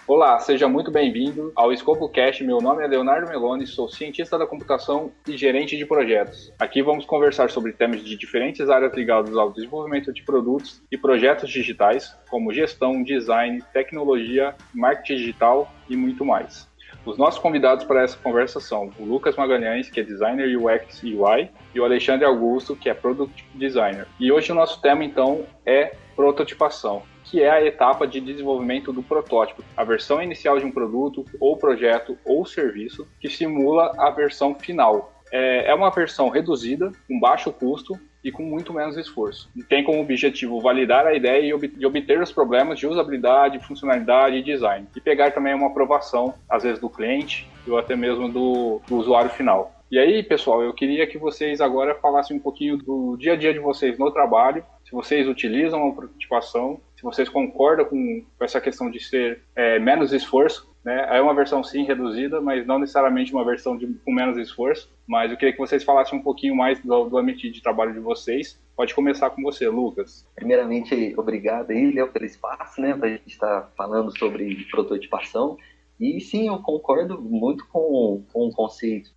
Olá, seja muito bem-vindo ao ScopoCast. Meu nome é Leonardo Meloni, sou cientista da computação e gerente de projetos. Aqui vamos conversar sobre temas de diferentes áreas ligadas ao desenvolvimento de produtos e projetos digitais, como gestão, design, tecnologia, marketing digital e muito mais. Os nossos convidados para essa conversa são o Lucas Magalhães, que é designer UX e UI, e o Alexandre Augusto, que é product designer. E hoje o nosso tema, então, é prototipação, que é a etapa de desenvolvimento do protótipo, a versão inicial de um produto, ou projeto, ou serviço, que simula a versão final. É uma versão reduzida, com baixo custo e com muito menos esforço. Tem como objetivo validar a ideia e obter os problemas de usabilidade, funcionalidade e design. E pegar também uma aprovação, às vezes do cliente ou até mesmo do usuário final. E aí, pessoal, eu queria que vocês agora falassem um pouquinho do dia a dia de vocês no trabalho, se vocês utilizam a prototipação, se vocês concordam com essa questão de ser menos esforço, né? É uma versão sim reduzida, mas não necessariamente uma versão com menos esforço. Mas eu queria que vocês falassem um pouquinho mais do ambiente de trabalho de vocês. Pode começar com você, Lucas. Primeiramente, obrigado aí, Léo, pelo espaço, né, para a gente estar falando sobre prototipação. E sim, eu concordo muito com o conceito.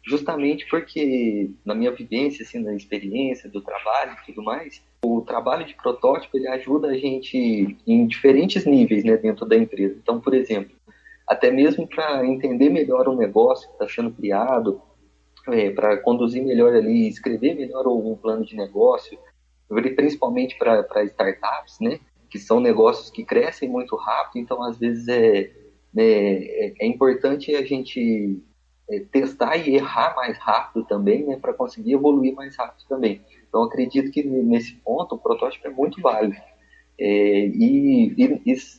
Justamente porque na minha vivência, assim, na experiência do trabalho e tudo mais, o trabalho de protótipo ele ajuda a gente em diferentes níveis, né, dentro da empresa. Então, por exemplo, até mesmo para entender melhor o negócio que está sendo criado, para conduzir melhor ali, escrever melhor um plano de negócio, principalmente para startups, né, que são negócios que crescem muito rápido, então às vezes é importante a gente testar e errar mais rápido também, né, para conseguir evoluir mais rápido também. Então, acredito que nesse ponto o protótipo é muito válido. E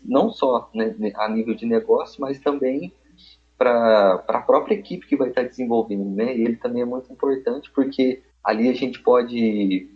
não só, né, a nível de negócio, mas também para a própria equipe que vai estar desenvolvendo, né? Ele também é muito importante porque ali a gente pode...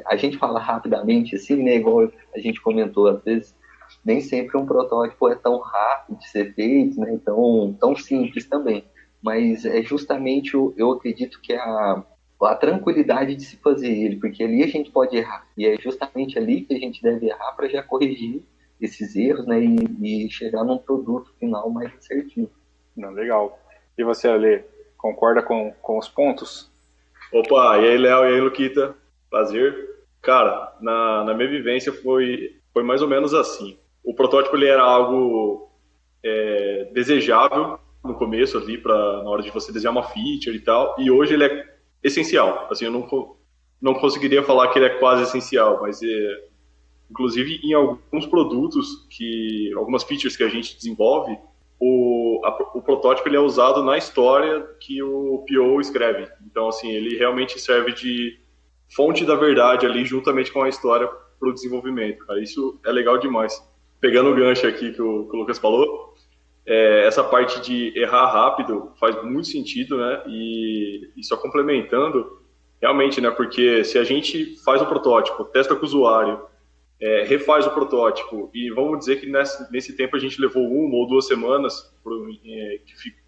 a gente fala rapidamente, assim, né, igual a gente comentou, às vezes nem sempre um protótipo é tão rápido de ser feito, né, tão simples também. Mas é justamente, eu acredito que a tranquilidade de se fazer ele, porque ali a gente pode errar, e é justamente ali que a gente deve errar para já corrigir esses erros, né, e chegar num produto final mais assertivo. Não, legal. E você, Ale, concorda com os pontos? Opa, e aí, Léo, e aí, Luquita, prazer. Cara, na minha vivência foi mais ou menos assim. O protótipo ele era algo desejável no começo ali, na hora de você desenhar uma feature e tal, e hoje ele é essencial. Assim, eu não conseguiria falar que ele é quase essencial, mas inclusive em alguns produtos, algumas features que a gente desenvolve, o protótipo ele é usado na história que o PO escreve. Então, assim, ele realmente serve de fonte da verdade ali, juntamente com a história para o desenvolvimento. Cara, isso é legal demais. Pegando o gancho aqui que o Lucas falou, essa parte de errar rápido faz muito sentido, né? E só complementando, realmente, né? Porque se a gente faz o protótipo, testa com o usuário, refaz o protótipo, e vamos dizer que nesse tempo a gente levou 1 ou 2 semanas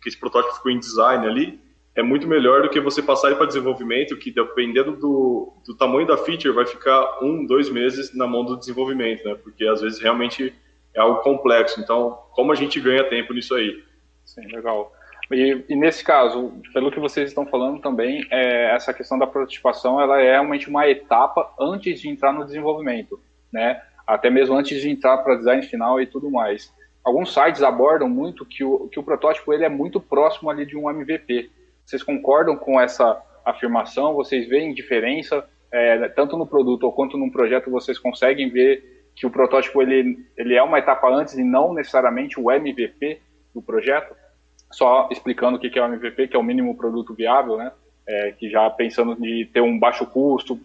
que esse protótipo ficou em design ali, é muito melhor do que você passar ele para desenvolvimento, que dependendo do tamanho da feature vai ficar 1, 2 meses na mão do desenvolvimento, né? Porque às vezes realmente é algo complexo. Então, como a gente ganha tempo nisso aí? Sim, legal. E nesse caso, pelo que vocês estão falando também, essa questão da prototipação, ela é realmente uma etapa antes de entrar no desenvolvimento, né? Até mesmo antes de entrar para design final e tudo mais. Alguns sites abordam muito que o protótipo ele é muito próximo ali de um MVP. Vocês concordam com essa afirmação? Vocês veem diferença, tanto no produto quanto no projeto, vocês conseguem ver que o protótipo ele é uma etapa antes e não necessariamente o MVP do projeto? Só explicando o que é o MVP, que é o mínimo produto viável, né? Que já pensando de ter um baixo custo,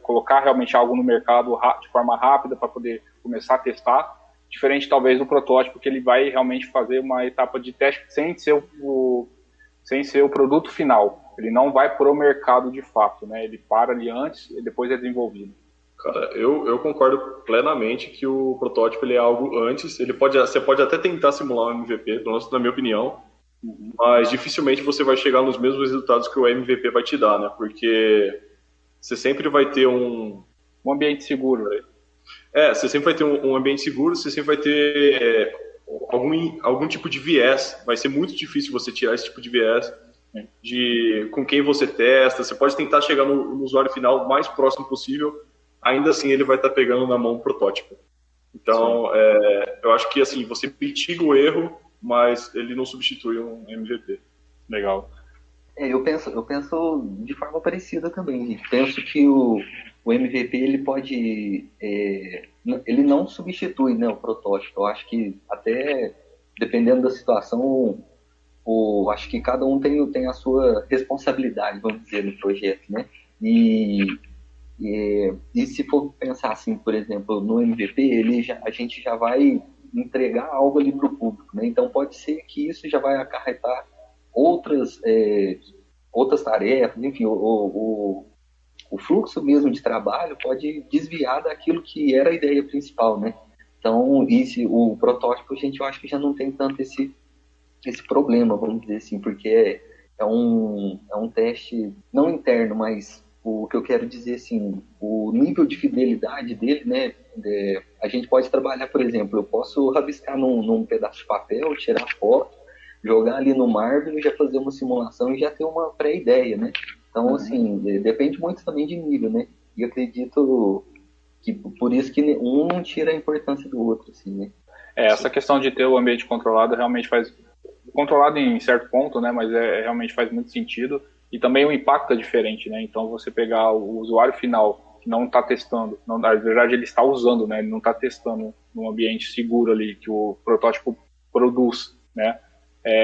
colocar realmente algo no mercado de forma rápida para poder começar a testar, diferente talvez do protótipo, que ele vai realmente fazer uma etapa de teste sem ser o produto final. Ele não vai para o mercado de fato, né? Ele para ali antes e depois é desenvolvido. Cara, eu concordo plenamente que o protótipo ele é algo antes. Você pode até tentar simular um MVP, pelo menos na minha opinião, mas dificilmente você vai chegar nos mesmos resultados que o MVP vai te dar, né? Porque você sempre vai ter um ambiente seguro. Você sempre vai ter um ambiente seguro, você sempre vai ter algum tipo de viés. Vai ser muito difícil você tirar esse tipo de viés com quem você testa. Você pode tentar chegar no usuário final o mais próximo possível, ainda assim ele vai estar pegando na mão o protótipo. Então, eu acho que assim, você mitiga o erro, mas ele não substitui um MVP. Legal. Eu penso de forma parecida também. Penso que o MVP ele pode, ele não substitui, né, o protótipo. Eu acho que até dependendo da situação, acho que cada um tem a sua responsabilidade, vamos dizer, no projeto, né? E se for pensar assim, por exemplo, no MVP, a gente já vai entregar algo ali para o público, né? Então pode ser que isso já vai acarretar outras tarefas, enfim, o fluxo mesmo de trabalho pode desviar daquilo que era a ideia principal, né? Então, o protótipo, eu acho que já não tem tanto esse problema, vamos dizer assim, porque é um teste não interno, mas o que eu quero dizer, assim, o nível de fidelidade dele, né? A gente pode trabalhar, por exemplo, eu posso rabiscar num pedaço de papel, tirar foto, jogar ali no Marvel, já fazer uma simulação e já ter uma pré-ideia, né? Então, assim, depende muito também de nível, né? E acredito que por isso que um não tira a importância do outro, assim, né? Essa questão de ter o ambiente controlado realmente faz... Controlado em certo ponto, né? Mas realmente faz muito sentido. E também o impacto é diferente, né? Então, você pegar o usuário final que não está testando, na verdade ele está usando, né? Ele não está testando num ambiente seguro ali que o protótipo produz, né?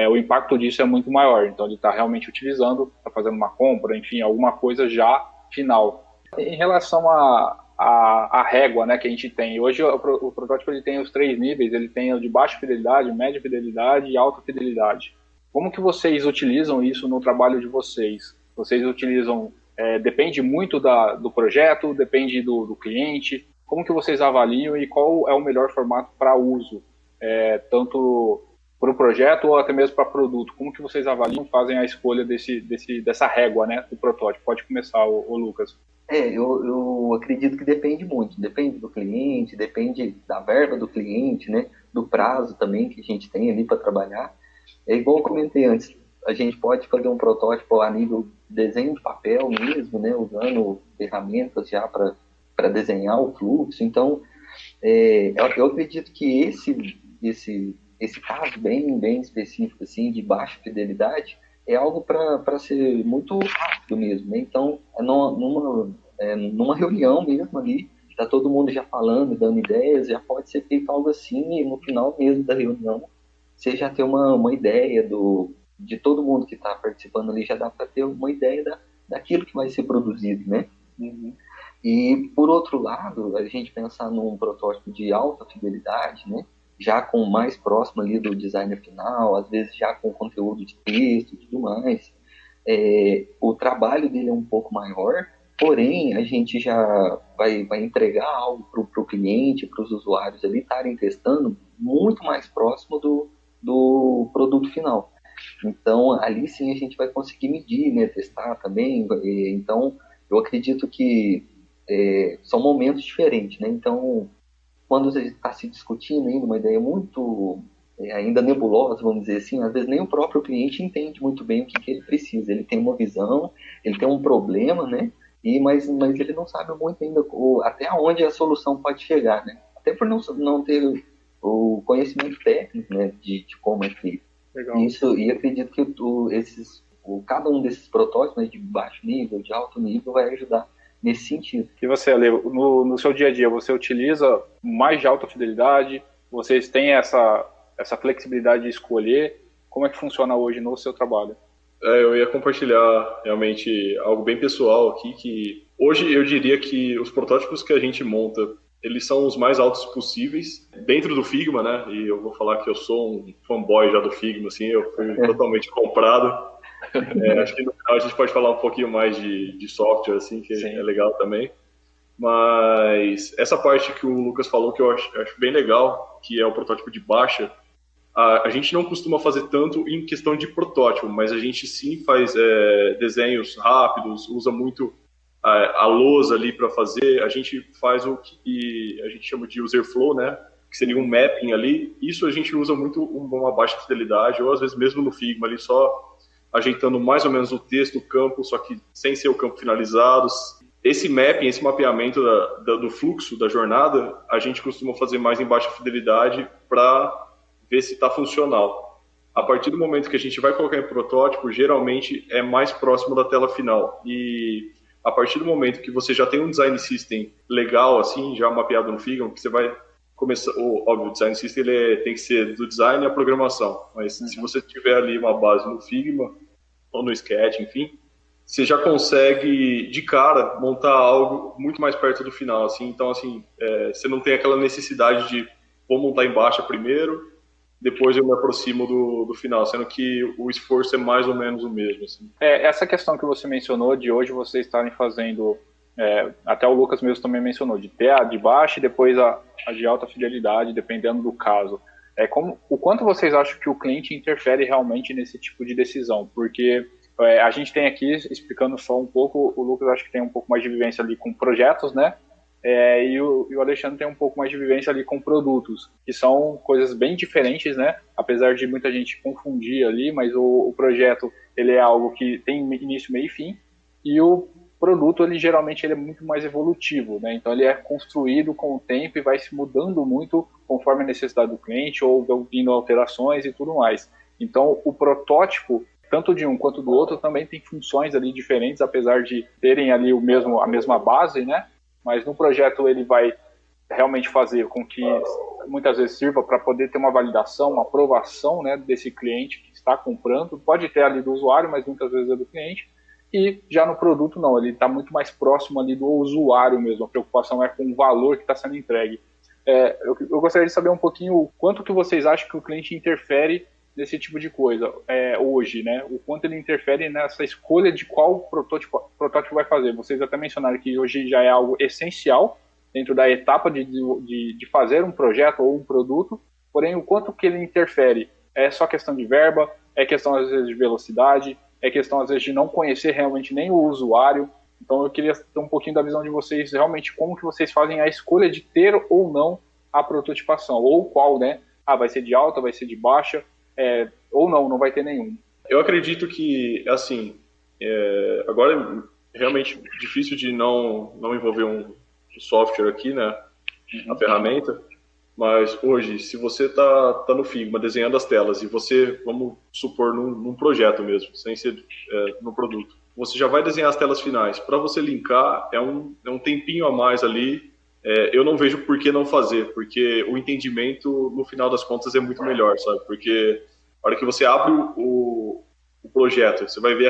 O impacto disso é muito maior. Então, ele está realmente utilizando, está fazendo uma compra, enfim, alguma coisa já final. Em relação a régua, né, que a gente tem. Hoje o protótipo ele tem os 3 níveis, ele tem o de baixa fidelidade, média fidelidade e alta fidelidade. Como que vocês utilizam isso no trabalho de vocês? Vocês utilizam, depende muito do projeto, depende do cliente, como que vocês avaliam e qual é o melhor formato para uso, tanto para o projeto ou até mesmo para produto? Como que vocês avaliam, fazem a escolha dessa régua, né, do protótipo? Pode começar, o Lucas. Eu acredito que depende muito. Depende do cliente, depende da verba do cliente, né? Do prazo também que a gente tem ali para trabalhar. É igual eu comentei antes, a gente pode fazer um protótipo a nível desenho de papel mesmo, né? Usando ferramentas já para desenhar o fluxo. Então, eu acredito que esse caso bem específico, assim, de baixa fidelidade, é algo para ser muito rápido mesmo, né? Então, numa reunião mesmo ali, está todo mundo já falando, dando ideias, já pode ser feito algo assim, e no final mesmo da reunião, você já tem uma ideia de todo mundo que está participando ali, já dá para ter uma ideia daquilo que vai ser produzido, né? Uhum. E, por outro lado, a gente pensar num protótipo de alta fidelidade, né? Já com mais próximo ali do designer final, às vezes já com conteúdo de texto e tudo mais. O trabalho dele é um pouco maior, porém a gente já vai entregar algo para o cliente, para os usuários ali estarem testando muito mais próximo do produto final. Então ali sim a gente vai conseguir medir, né, testar também. Então eu acredito que são momentos diferentes, né? Então quando você está se discutindo ainda uma ideia muito ainda nebulosa, vamos dizer assim, às vezes nem o próprio cliente entende muito bem o que ele precisa. Ele tem uma visão, ele tem um problema, né? Mas ele não sabe muito ainda até onde a solução pode chegar, né? Até por não ter o conhecimento técnico, né, de como é feito. Legal. E acredito que cada um desses protótipos, né, de baixo nível, de alto nível, vai ajudar nesse sentido. E você, Ale, no seu dia a dia, você utiliza mais de alta fidelidade? Vocês têm essa flexibilidade de escolher? Como é que funciona hoje no seu trabalho? Eu ia compartilhar realmente algo bem pessoal aqui, que hoje eu diria que os protótipos que a gente monta, eles são os mais altos possíveis dentro do Figma, né? E eu vou falar que eu sou um fanboy já do Figma, assim, eu fui totalmente comprado. Acho que no final a gente pode falar um pouquinho mais de software, assim, que Sim. É legal também. Mas essa parte que o Lucas falou, que eu acho bem legal, que é o protótipo de baixa, a gente não costuma fazer tanto em questão de protótipo, mas a gente sim faz desenhos rápidos, usa muito a lousa ali para fazer, a gente faz o que a gente chama de user flow, né? Que seria um mapping ali. Isso a gente usa muito uma baixa fidelidade, ou às vezes mesmo no Figma ali, só ajeitando mais ou menos o texto, o campo, só que sem ser o campo finalizado. Esse mapping, esse mapeamento do fluxo da jornada, a gente costuma fazer mais em baixa fidelidade para ver se está funcional. A partir do momento que a gente vai colocar em protótipo, geralmente é mais próximo da tela final. E a partir do momento que você já tem um design system legal, assim, já mapeado no Figma, que você vai começar, óbvio, o design system tem que ser do design e a programação, mas se você tiver ali uma base no Figma ou no Sketch, enfim, você já consegue de cara montar algo muito mais perto do final, assim. Então, assim, você não tem aquela necessidade de vou montar em baixa primeiro, depois eu me aproximo do final, sendo que o esforço é mais ou menos o mesmo, assim. Essa questão que você mencionou de hoje vocês estarem fazendo, até o Lucas mesmo também mencionou, de ter a de baixa e depois a de alta fidelidade, dependendo do caso. O quanto vocês acham que o cliente interfere realmente nesse tipo de decisão? Porque a gente tem aqui, explicando só um pouco, o Lucas acho que tem um pouco mais de vivência ali com projetos, né? E o Alexandre tem um pouco mais de vivência ali com produtos, que são coisas bem diferentes, né? Apesar de muita gente confundir ali, mas o projeto ele é algo que tem início, meio e fim, e o produto ele geralmente ele é muito mais evolutivo, né? Então ele é construído com o tempo e vai se mudando muito conforme a necessidade do cliente ou vindo alterações e tudo mais. Então o protótipo tanto de um quanto do outro também tem funções ali diferentes, apesar de terem ali a mesma base, né? Mas no projeto ele vai realmente fazer com que muitas vezes sirva para poder ter uma validação, uma aprovação, né, desse cliente que está comprando. Pode ter ali do usuário, mas muitas vezes é do cliente. E já no produto não, ele está muito mais próximo ali do usuário mesmo. A preocupação é com o valor que está sendo entregue. Eu gostaria de saber um pouquinho o quanto que vocês acham que o cliente interfere nesse tipo de coisa hoje, né? O quanto ele interfere nessa escolha de qual protótipo vai fazer. Vocês até mencionaram que hoje já é algo essencial dentro da etapa de fazer um projeto ou um produto, porém o quanto que ele interfere é só questão de verba, é questão às vezes de velocidade, é questão às vezes de não conhecer realmente nem o usuário. Então eu queria ter um pouquinho da visão de vocês, realmente como que vocês fazem a escolha de ter ou não a prototipação, ou qual, né? Vai ser de alta, vai ser de baixa, ou não vai ter nenhum. Eu acredito que, assim, agora é realmente difícil de não envolver um software aqui, né, a ferramenta, mas hoje, se você tá no Figma desenhando as telas e você, vamos supor, num projeto mesmo, sem ser no produto, você já vai desenhar as telas finais. Para você linkar, é um tempinho a mais ali. Eu não vejo por que não fazer, porque o entendimento, no final das contas, é muito melhor, sabe? Porque a hora que você abre o projeto, você vai ver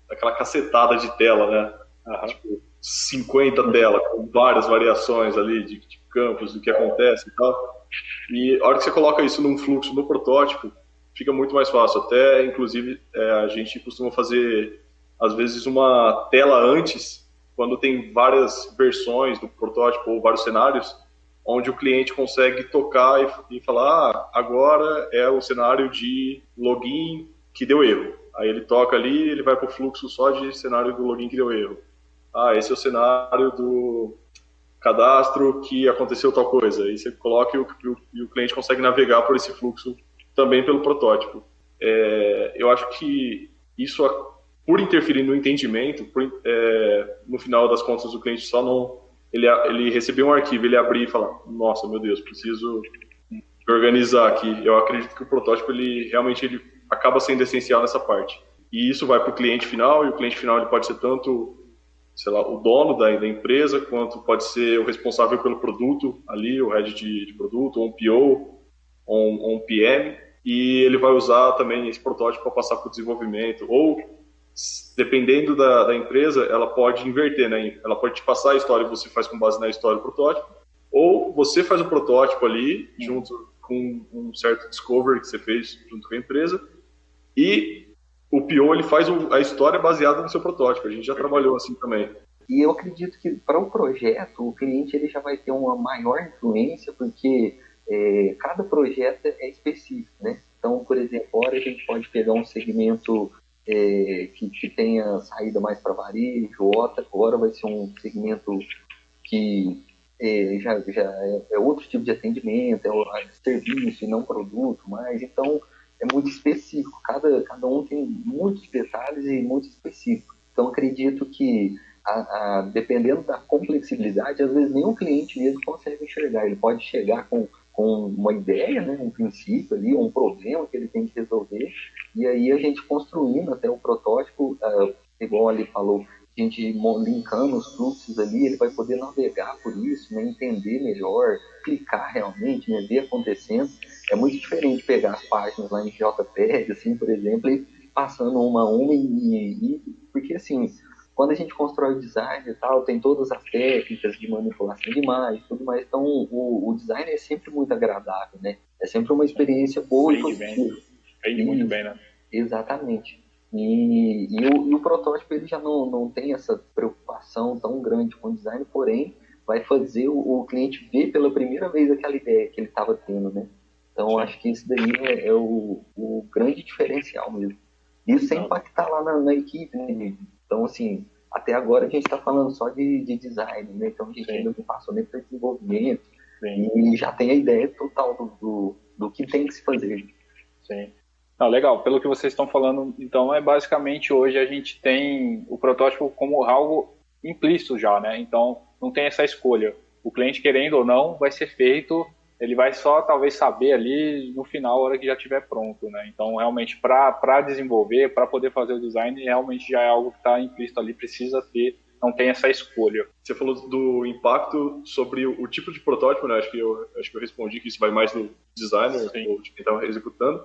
aquela cacetada de tela, né? Tipo, 50 telas, com várias variações ali de campos, do que acontece e tal. E a hora que você coloca isso num fluxo, no protótipo, fica muito mais fácil. Até, inclusive, a gente costuma fazer, às vezes, uma tela antes, quando tem várias versões do protótipo ou vários cenários, onde o cliente consegue tocar e falar, agora é o cenário de login que deu erro. Aí ele toca ali, ele vai para o fluxo só de cenário do login que deu erro. Esse é o cenário do cadastro que aconteceu tal coisa. Aí você coloca e o cliente consegue navegar por esse fluxo também pelo protótipo. Eu acho que isso, por interferir no entendimento, no final das contas o cliente só não... Ele recebeu um arquivo, ele abrir e falar, nossa, meu Deus, preciso organizar aqui. Eu acredito que o protótipo, ele acaba sendo essencial nessa parte. E isso vai para o cliente final, e o cliente final ele pode ser tanto, sei lá, o dono da empresa, quanto pode ser o responsável pelo produto ali, o head de produto, ou um PO, ou um PM, e ele vai usar também esse protótipo para passar para o desenvolvimento, ou dependendo da empresa, ela pode inverter, né? Ela pode te passar a história e você faz com base na história do protótipo, ou você faz o protótipo ali, junto com um certo discovery que você fez junto com a empresa, e o PO ele faz a história baseada no seu protótipo. A gente já trabalhou assim também. E eu acredito que para o projeto, o cliente ele já vai ter uma maior influência, porque cada projeto é específico, né? Então, por exemplo, agora a gente pode pegar um segmento que tenha saída mais para varejo, outra agora vai ser um segmento que já é outro tipo de atendimento, é serviço e não produto, mas então é muito específico, cada um tem muitos detalhes e muito específico. Então acredito que dependendo da complexibilidade, às vezes nem o cliente mesmo consegue enxergar, ele pode chegar com uma ideia, né, um princípio ali, um problema que ele tem que resolver, e aí a gente construindo até o protótipo, igual ali falou, a gente linkando os fluxos ali, ele vai poder navegar por isso, né, entender melhor, clicar realmente, né, ver acontecendo. É muito diferente pegar as páginas lá em JPEG, assim, por exemplo, e passando uma a uma, porque assim, quando a gente constrói o design e tal, tem todas as técnicas de manipulação de imagem, tudo mais, então o design é sempre muito agradável, né? É sempre uma experiência boa e positiva. Vende muito bem, né? Exatamente. E o protótipo ele já não tem essa preocupação tão grande com o design, porém vai fazer o cliente ver pela primeira vez aquela ideia que ele estava tendo, né? Então acho que isso daí é o grande diferencial mesmo. Isso sem impactar lá na equipe, né? Então assim, até agora a gente está falando só de design, né? Então a gente ainda não passou nem para desenvolvimento. Sim. E já tem a ideia total do que tem que se fazer. Sim. Não, legal. Pelo que vocês estão falando, então, basicamente hoje a gente tem o protótipo como algo implícito já, né? Então, não tem essa escolha. O cliente, querendo ou não, vai ser feito, ele vai só talvez saber ali no final, a hora que já estiver pronto, né? Então, realmente, para desenvolver, para poder fazer o design, realmente já é algo que está implícito ali, precisa ter, não tem essa escolha. Você falou do impacto sobre o tipo de protótipo, né? Acho que eu respondi que isso vai mais no designer, ou de quem está executando.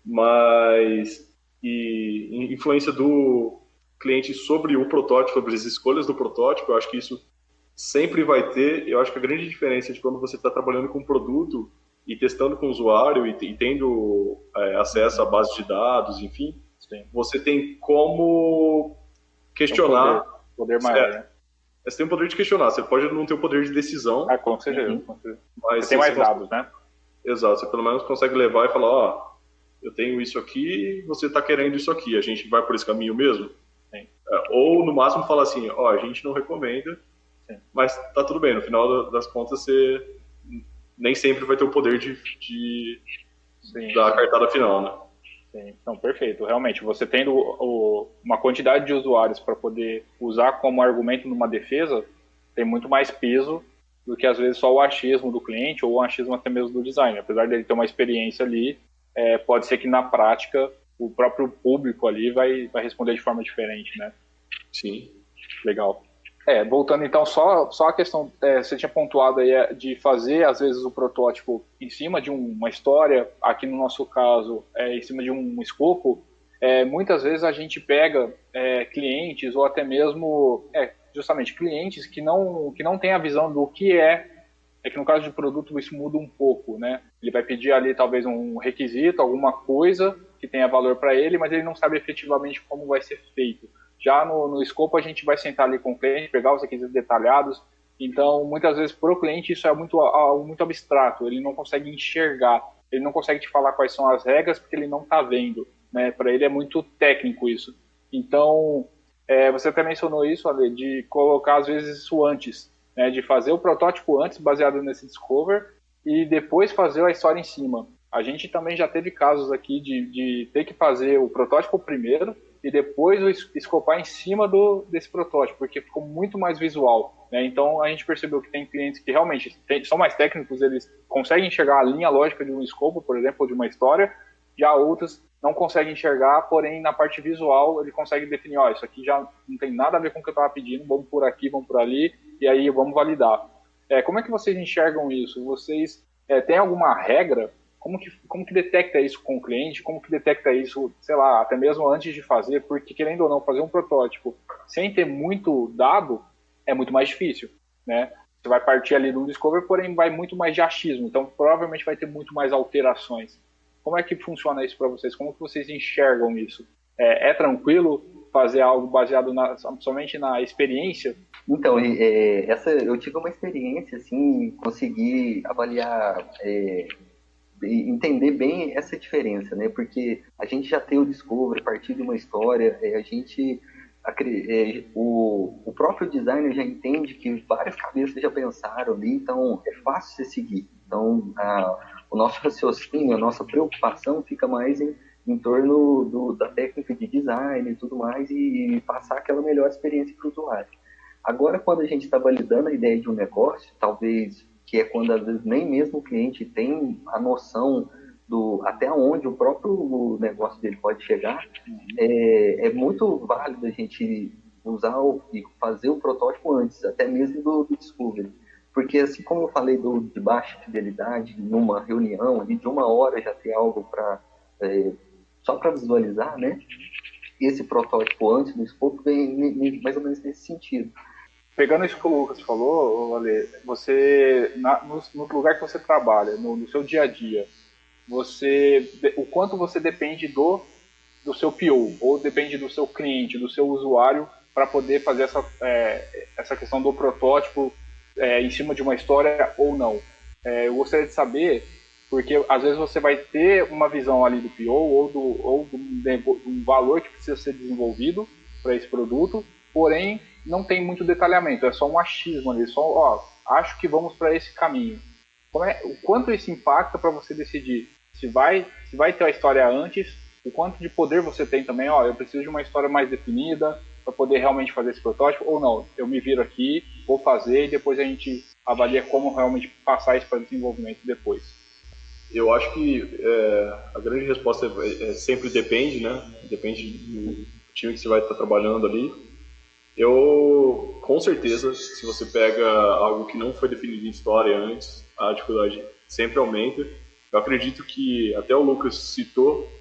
Mas influência do cliente sobre o protótipo, sobre as escolhas do protótipo, eu acho que isso sempre vai ter. Eu acho que a grande diferença de quando você está trabalhando com um produto e testando com o usuário e tendo acesso à base de dados, enfim, você tem como questionar. Poder maior, né? Você tem o poder de questionar, você pode não ter o poder de decisão. Com certeza. Mas você tem mais dados, né? Exato, você pelo menos consegue levar e falar, eu tenho isso aqui, você está querendo isso aqui, a gente vai por esse caminho mesmo? Sim. Ou, no máximo, falar assim, a gente não recomenda, mas tá tudo bem, no final das contas, você nem sempre vai ter o poder da cartada final, né? Sim, então, perfeito. Realmente, você tendo uma quantidade de usuários para poder usar como argumento numa defesa, tem muito mais peso do que, às vezes, só o achismo do cliente ou o achismo até mesmo do designer. Apesar dele ter uma experiência ali, pode ser que na prática o próprio público ali vai responder de forma diferente, né? Sim. Legal. Voltando então, só a questão, você tinha pontuado aí de fazer às vezes o protótipo em cima de uma história, aqui no nosso caso, em cima de um escopo. Muitas vezes a gente pega clientes ou até mesmo, justamente clientes que não têm a visão do que que no caso de produto isso muda um pouco, né? Ele vai pedir ali talvez um requisito, alguma coisa que tenha valor para ele, mas ele não sabe efetivamente como vai ser feito. Já no escopo a gente vai sentar ali com o cliente, pegar os requisitos detalhados. Então, muitas vezes para o cliente isso é algo muito abstrato, ele não consegue enxergar, ele não consegue te falar quais são as regras porque ele não está vendo, né? Para ele é muito técnico isso. Então, você até mencionou isso, Ale, de colocar às vezes isso antes, né, de fazer o protótipo antes, baseado nesse discover, e depois fazer a história em cima. A gente também já teve casos aqui de ter que fazer o protótipo primeiro e depois escopar em cima desse protótipo, porque ficou muito mais visual, né? Então a gente percebeu que tem clientes que realmente são mais técnicos, eles conseguem enxergar a linha lógica de um escopo, por exemplo, ou de uma história, já outros não conseguem enxergar, porém na parte visual ele consegue definir, isso aqui já não tem nada a ver com o que eu estava pedindo, vamos por aqui, vamos por ali, e aí vamos validar. Como é que vocês enxergam isso? Vocês têm alguma regra? Como que detecta isso com o cliente? Como que detecta isso, sei lá, até mesmo antes de fazer? Porque, querendo ou não, fazer um protótipo sem ter muito dado é muito mais difícil, né? Você vai partir ali do discover, porém vai muito mais de achismo, então provavelmente vai ter muito mais alterações. Como é que funciona isso para vocês? Como que vocês enxergam isso? É tranquilo fazer algo baseado somente na experiência? Então, eu tive uma experiência, assim, consegui avaliar entender bem essa diferença, né? Porque a gente já tem o Discovery a partir de uma história, o próprio designer já entende que várias cabeças já pensaram ali, então é fácil você seguir. Então, o nosso raciocínio, a nossa preocupação fica mais em torno da técnica de design e tudo mais, e passar aquela melhor experiência para o usuário. Agora, quando a gente está validando a ideia de um negócio, talvez, que é quando às vezes nem mesmo o cliente tem a noção até onde o próprio negócio dele pode chegar, é muito válido a gente usar e fazer o protótipo antes, até mesmo do Discovery. Porque assim como eu falei de baixa fidelidade, numa reunião ali de 1 hora já ter algo só para visualizar, né? Esse protótipo antes do escopo vem mais ou menos nesse sentido. Pegando isso que o Lucas falou, Ale, você, no lugar que você trabalha, no seu dia a dia, o quanto você depende do seu PO, ou depende do seu cliente, do seu usuário, para poder fazer essa questão do protótipo em cima de uma história ou não. Eu gostaria de saber, porque às vezes você vai ter uma visão ali do PO ou de um valor que precisa ser desenvolvido para esse produto, porém não tem muito detalhamento, é só um achismo ali, acho que vamos para esse caminho. O quanto isso impacta para você decidir se vai ter a história antes, o quanto de poder você tem também, eu preciso de uma história mais definida para poder realmente fazer esse protótipo, ou não, eu me viro aqui, vou fazer e depois a gente avalia como realmente passar isso para desenvolvimento depois. Eu acho que a grande resposta sempre depende, né? Depende do time que você vai estar trabalhando ali. Eu, com certeza, se você pega algo que não foi definido em história antes, a dificuldade sempre aumenta. Eu acredito que, até o Lucas citou,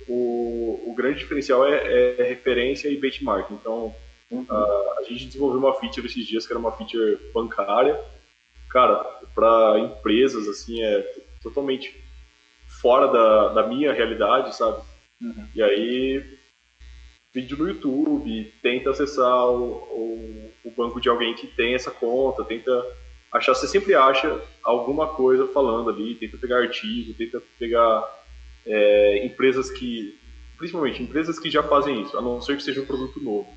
o grande diferencial é referência e benchmark. Então, a gente desenvolveu uma feature esses dias que era uma feature bancária. Cara, para empresas, assim, é totalmente fora da minha realidade, sabe? E aí, vídeo no YouTube, tenta acessar o banco de alguém que tem essa conta, tenta achar, você sempre acha alguma coisa falando ali, tenta pegar artigo, tenta pegar principalmente empresas que já fazem isso, a não ser que seja um produto novo.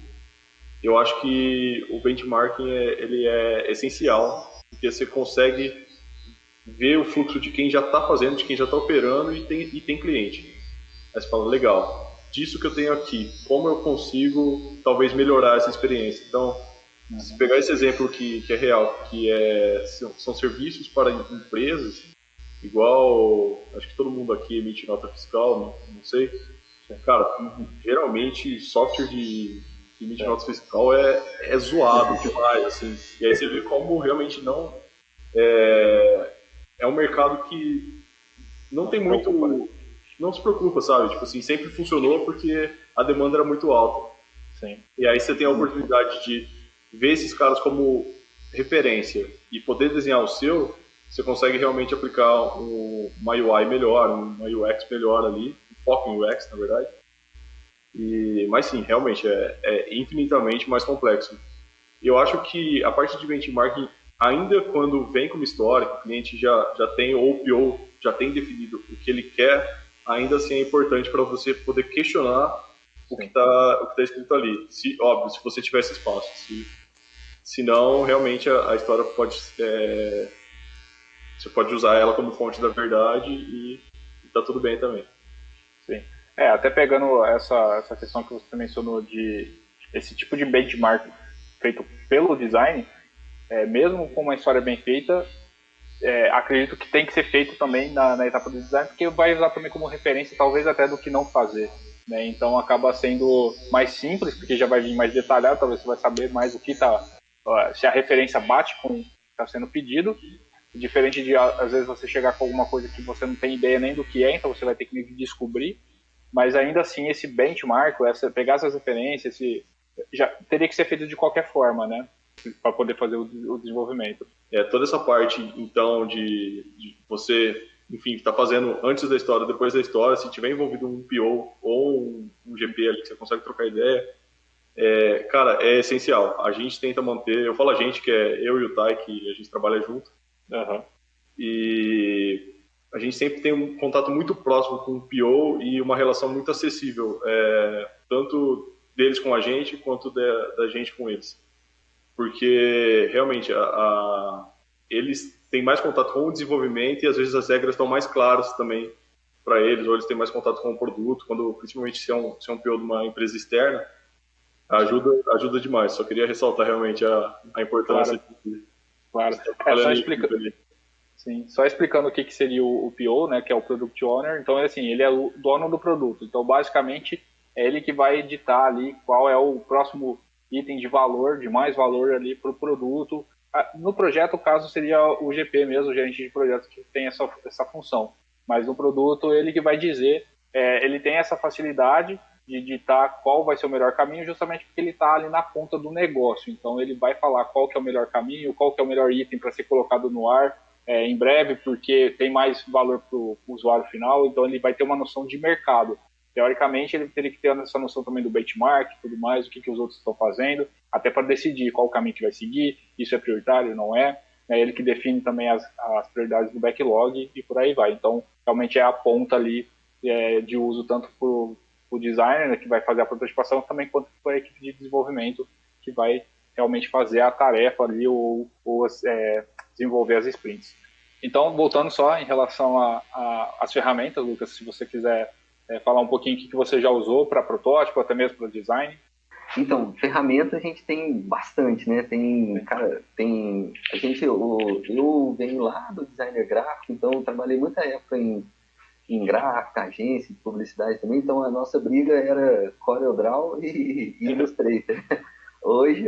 Eu acho que o benchmarking ele é essencial, porque você consegue ver o fluxo de quem já está fazendo, de quem já está operando e tem cliente. Aí você fala, legal, disso que eu tenho aqui, como eu consigo talvez melhorar essa experiência. Então, se pegar esse exemplo que é real, que são serviços para empresas, igual, acho que todo mundo aqui emite nota fiscal, não sei. Cara, geralmente software de emite nota fiscal é zoado demais, assim. E aí você vê como realmente não é um mercado que não tem muito, não se preocupa, sabe? Tipo assim, sempre funcionou porque a demanda era muito alta. Sim. E aí você tem a oportunidade de ver esses caras como referência e poder desenhar o seu, você consegue realmente aplicar uma UI melhor, uma UX melhor ali, um foco em UX, na verdade. Mas sim, realmente é infinitamente mais complexo. Eu acho que a parte de benchmarking, ainda quando vem como história, o cliente já tem, ou o PO já tem definido o que ele quer, ainda assim é importante para você poder questionar o que tá escrito ali. Óbvio, se você tiver esse espaço. Se não, realmente a história pode... você pode usar ela como fonte da verdade e tá tudo bem também. Sim. Até pegando essa questão que você mencionou de esse tipo de benchmark feito pelo design, mesmo com uma história bem feita, acredito que tem que ser feito também na etapa do design, porque vai usar também como referência, talvez até do que não fazer. Né? Então acaba sendo mais simples, porque já vai vir mais detalhado, talvez você vai saber mais o que se a referência bate com o que está sendo pedido, diferente de às vezes você chegar com alguma coisa que você não tem ideia nem do que então você vai ter que descobrir, mas ainda assim esse benchmark, pegar essas referências, já teria que ser feito de qualquer forma, né? Para poder fazer o desenvolvimento. Toda essa parte, então, de você, enfim, está fazendo antes da história, depois da história, se tiver envolvido um PO ou um GP ali que você consegue trocar ideia, cara, é essencial. A gente tenta manter, eu falo a gente, que é eu e o Tai, que a gente trabalha junto, e a gente sempre tem um contato muito próximo com o PO e uma relação muito acessível, tanto deles com a gente quanto da gente com eles. Porque realmente eles têm mais contato com o desenvolvimento e às vezes as regras estão mais claras também para eles, ou eles têm mais contato com o produto, principalmente se é um PO de uma empresa externa, ajuda demais. Só queria ressaltar realmente a importância. Claro. Só explicando o que seria o PO, né, que é o Product Owner. Então, assim, ele é o dono do produto. Então, basicamente, é ele que vai editar ali qual é o próximo item de valor, de mais valor ali para o produto. No projeto, o caso seria o GP mesmo, o gerente de projetos, que tem essa função. Mas no produto, ele que vai dizer, ele tem essa facilidade de ditar qual vai ser o melhor caminho, justamente porque ele está ali na ponta do negócio. Então, ele vai falar qual que é o melhor caminho, qual que é o melhor item para ser colocado no ar em breve, porque tem mais valor para o usuário final. Então, ele vai ter uma noção de mercado. Teoricamente, ele teria que ter essa noção também do benchmark e tudo mais, o que os outros estão fazendo, até para decidir qual o caminho que vai seguir, isso é prioritário, não é. É ele que define também as prioridades do backlog e por aí vai. Então, realmente é a ponta ali de uso tanto para o designer, né, que vai fazer a prototipação, também quanto para a equipe de desenvolvimento, que vai realmente fazer a tarefa ali ou desenvolver as sprints. Então, voltando só em relação às ferramentas, Lucas, se você quiser falar um pouquinho o que você já usou para protótipo, até mesmo para design. Então, ferramentas a gente tem bastante, né? Eu venho lá do designer gráfico, então trabalhei muita época em gráfica, agência, de publicidade também, então a nossa briga era CorelDRAW e Illustrator. Hoje,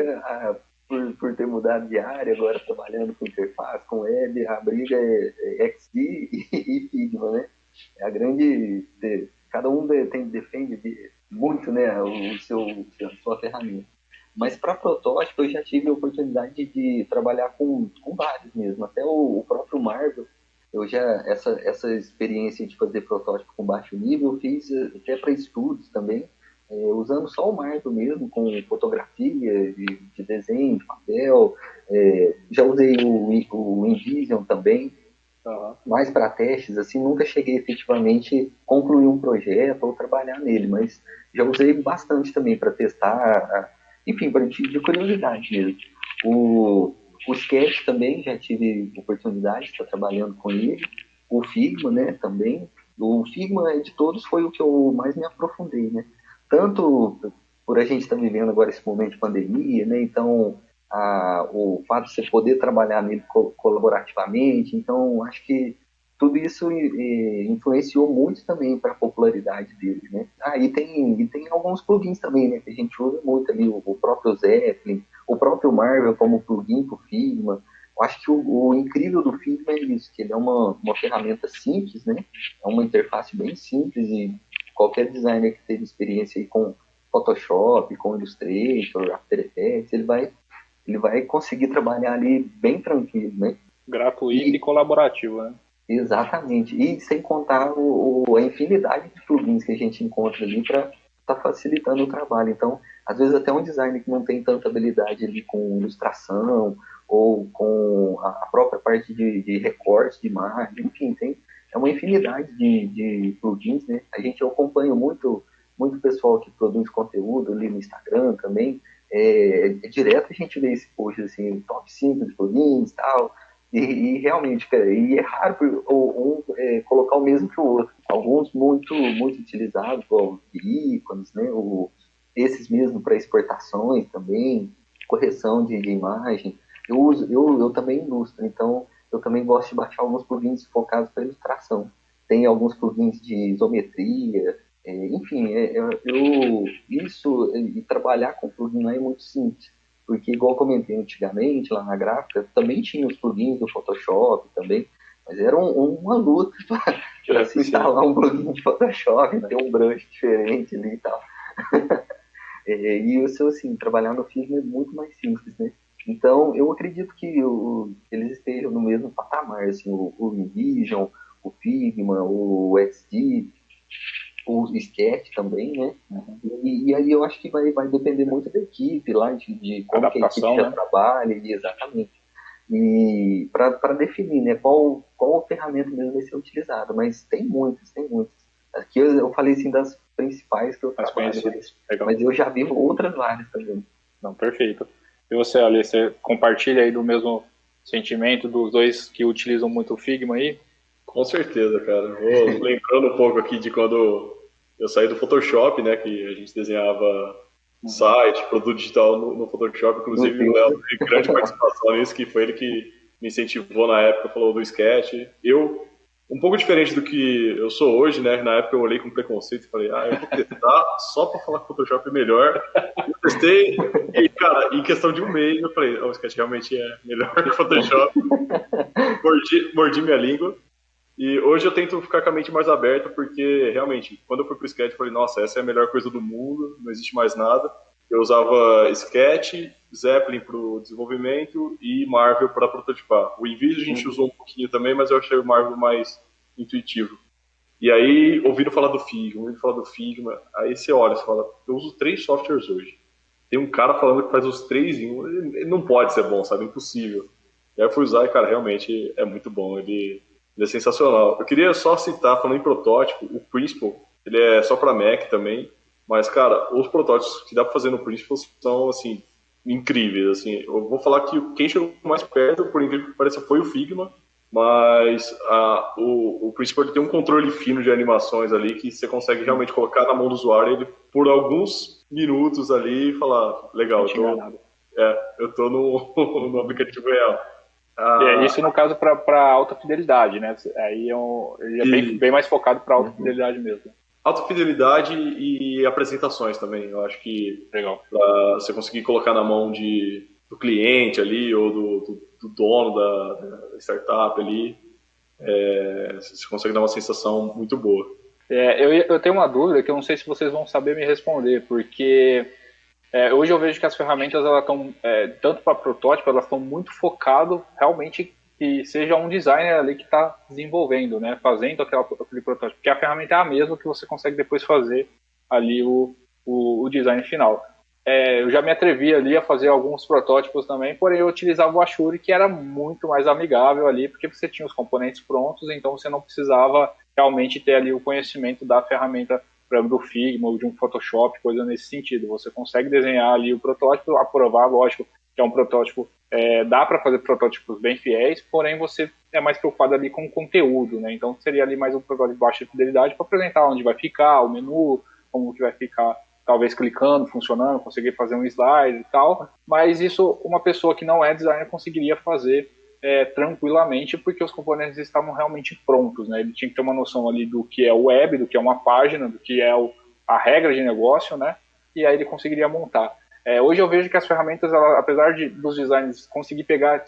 por ter mudado de área, agora trabalhando com interface, com web, a briga é XD e Figma, né? É a grande... Cada um defende muito, né, a sua ferramenta. Mas para protótipo eu já tive a oportunidade de trabalhar com vários mesmo. Até o próprio Marvel, essa experiência de fazer protótipo com baixo nível, eu fiz até para estudos também, usando só o Marvel mesmo, com fotografia de desenho, de papel. Já usei o InVision também, mais para testes, assim, nunca cheguei efetivamente a concluir um projeto ou trabalhar nele, mas já usei bastante também para testar, enfim, de curiosidade mesmo. O Sketch também já tive oportunidade de estar trabalhando com ele, o Figma, né, também. O Figma, de todos, foi o que eu mais me aprofundei, né, tanto por a gente estar vivendo agora esse momento de pandemia, né, então o fato de você poder trabalhar nele colaborativamente, então acho que tudo isso influenciou muito também para a popularidade dele, né? E tem alguns plugins também, né, que a gente usa muito ali, o próprio Zeppelin, o próprio Marvel como plugin para o Figma. Eu acho que o incrível do Figma é isso, que ele é uma ferramenta simples, né? É uma interface bem simples e qualquer designer que teve experiência aí com Photoshop, com Illustrator, After Effects, ele vai conseguir trabalhar ali bem tranquilo, né? Gratuito e colaborativo, né? Exatamente. E sem contar a infinidade de plugins que a gente encontra ali para estar facilitando o trabalho. Então, às vezes até um designer que não tem tanta habilidade ali com ilustração ou com a própria parte de recorte de imagem, enfim, é uma infinidade de plugins, né? Eu acompanho muito pessoal que produz conteúdo ali no Instagram também. Direto a gente vê esse post assim, top 5 de plugins e tal, e realmente, cara, e é raro colocar o mesmo que o outro. Alguns muito utilizados, como ícones, né, esses mesmo para exportações também, correção de imagem. Eu também ilustro, então eu também gosto de baixar alguns plugins focados para ilustração. Tem alguns plugins de isometria, enfim, e trabalhar com plugin não é muito simples, porque igual eu comentei antigamente, lá na gráfica, também tinha os plugins do Photoshop também, mas era uma luta para se instalar um plugin de Photoshop, ter um brush diferente ali e tal. E isso, assim, trabalhar no Figma é muito mais simples, né? Então, eu acredito que eles estejam no mesmo patamar, assim, o InVision, o Figma, o XD, o Sketch também, né? E aí eu acho que vai depender muito da equipe lá, de como que a equipe já trabalha, exatamente. E para definir, né, qual ferramenta mesmo vai ser utilizada, mas tem muitas, tem muitas. Aqui eu falei assim das principais que eu trabalho, mas eu já vi outras várias também. Não, perfeito. E você, Ali, você compartilha aí do mesmo sentimento dos dois que utilizam muito o Figma aí? Com certeza, cara. Vou lembrando um pouco aqui de quando eu saí do Photoshop, né, que a gente desenhava site, produto digital no Photoshop, inclusive o Léo teve grande participação nisso, que foi ele que me incentivou na época, falou do Sketch. Eu, um pouco diferente do que eu sou hoje, né, na época eu olhei com preconceito e falei, eu vou testar só pra falar que o Photoshop é melhor. Eu testei e, cara, em questão de um mês eu falei, o Sketch realmente é melhor que o Photoshop. Mordi minha língua. E hoje eu tento ficar com a mente mais aberta, porque realmente, quando eu fui pro Sketch, eu falei, nossa, essa é a melhor coisa do mundo, não existe mais nada. Eu usava Sketch, Zeppelin pro desenvolvimento e Marvel para prototipar. O InVision a gente usou um pouquinho também, mas eu achei o Marvel mais intuitivo. E aí, ouvindo falar do Figma, aí você olha e fala, eu uso 3 softwares hoje. Tem um cara falando que faz os 3 em um, ele não pode ser bom, sabe? Impossível. E aí eu fui usar e, cara, realmente é muito bom. Ele é sensacional. Eu queria só citar, falando em protótipo, o Principal, ele é só para Mac também, mas, cara, os protótipos que dá para fazer no Principal são, assim, incríveis, assim. Eu vou falar que quem chegou mais perto, por incrível que pareça, foi o Figma, mas o Principal ele tem um controle fino de animações ali que você consegue realmente colocar na mão do usuário ele por alguns minutos ali e falar, legal, eu tô no aplicativo real. Isso no caso para alta fidelidade, né? Aí ele é bem mais focado para alta fidelidade mesmo. Alta fidelidade e apresentações também. Eu acho que para você conseguir colocar na mão do cliente ali ou do dono da startup ali, você consegue dar uma sensação muito boa. Eu tenho uma dúvida que eu não sei se vocês vão saber me responder, porque hoje eu vejo que as ferramentas elas estão, tanto para protótipo, elas estão muito focadas realmente que seja um designer ali que está desenvolvendo, né, fazendo aquele protótipo, porque a ferramenta é a mesma que você consegue depois fazer ali o design final. Eu já me atrevi ali a fazer alguns protótipos também, porém eu utilizava o Ashuri, que era muito mais amigável ali, porque você tinha os componentes prontos, então você não precisava realmente ter ali o conhecimento da ferramenta do Figma ou de um Photoshop, coisa nesse sentido. Você consegue desenhar ali o protótipo, aprovar, lógico que é um protótipo, dá para fazer protótipos bem fiéis, porém você é mais preocupado ali com o conteúdo, né? Então seria ali mais um protótipo de baixa fidelidade para apresentar onde vai ficar, o menu, como que vai ficar, talvez clicando, funcionando, conseguir fazer um slide e tal, mas isso uma pessoa que não é designer conseguiria fazer tranquilamente, porque os componentes estavam realmente prontos, né? Ele tinha que ter uma noção ali do que é o web, do que é uma página, do que é a regra de negócio, né? E aí ele conseguiria montar. Hoje eu vejo que as ferramentas, apesar dos designers conseguir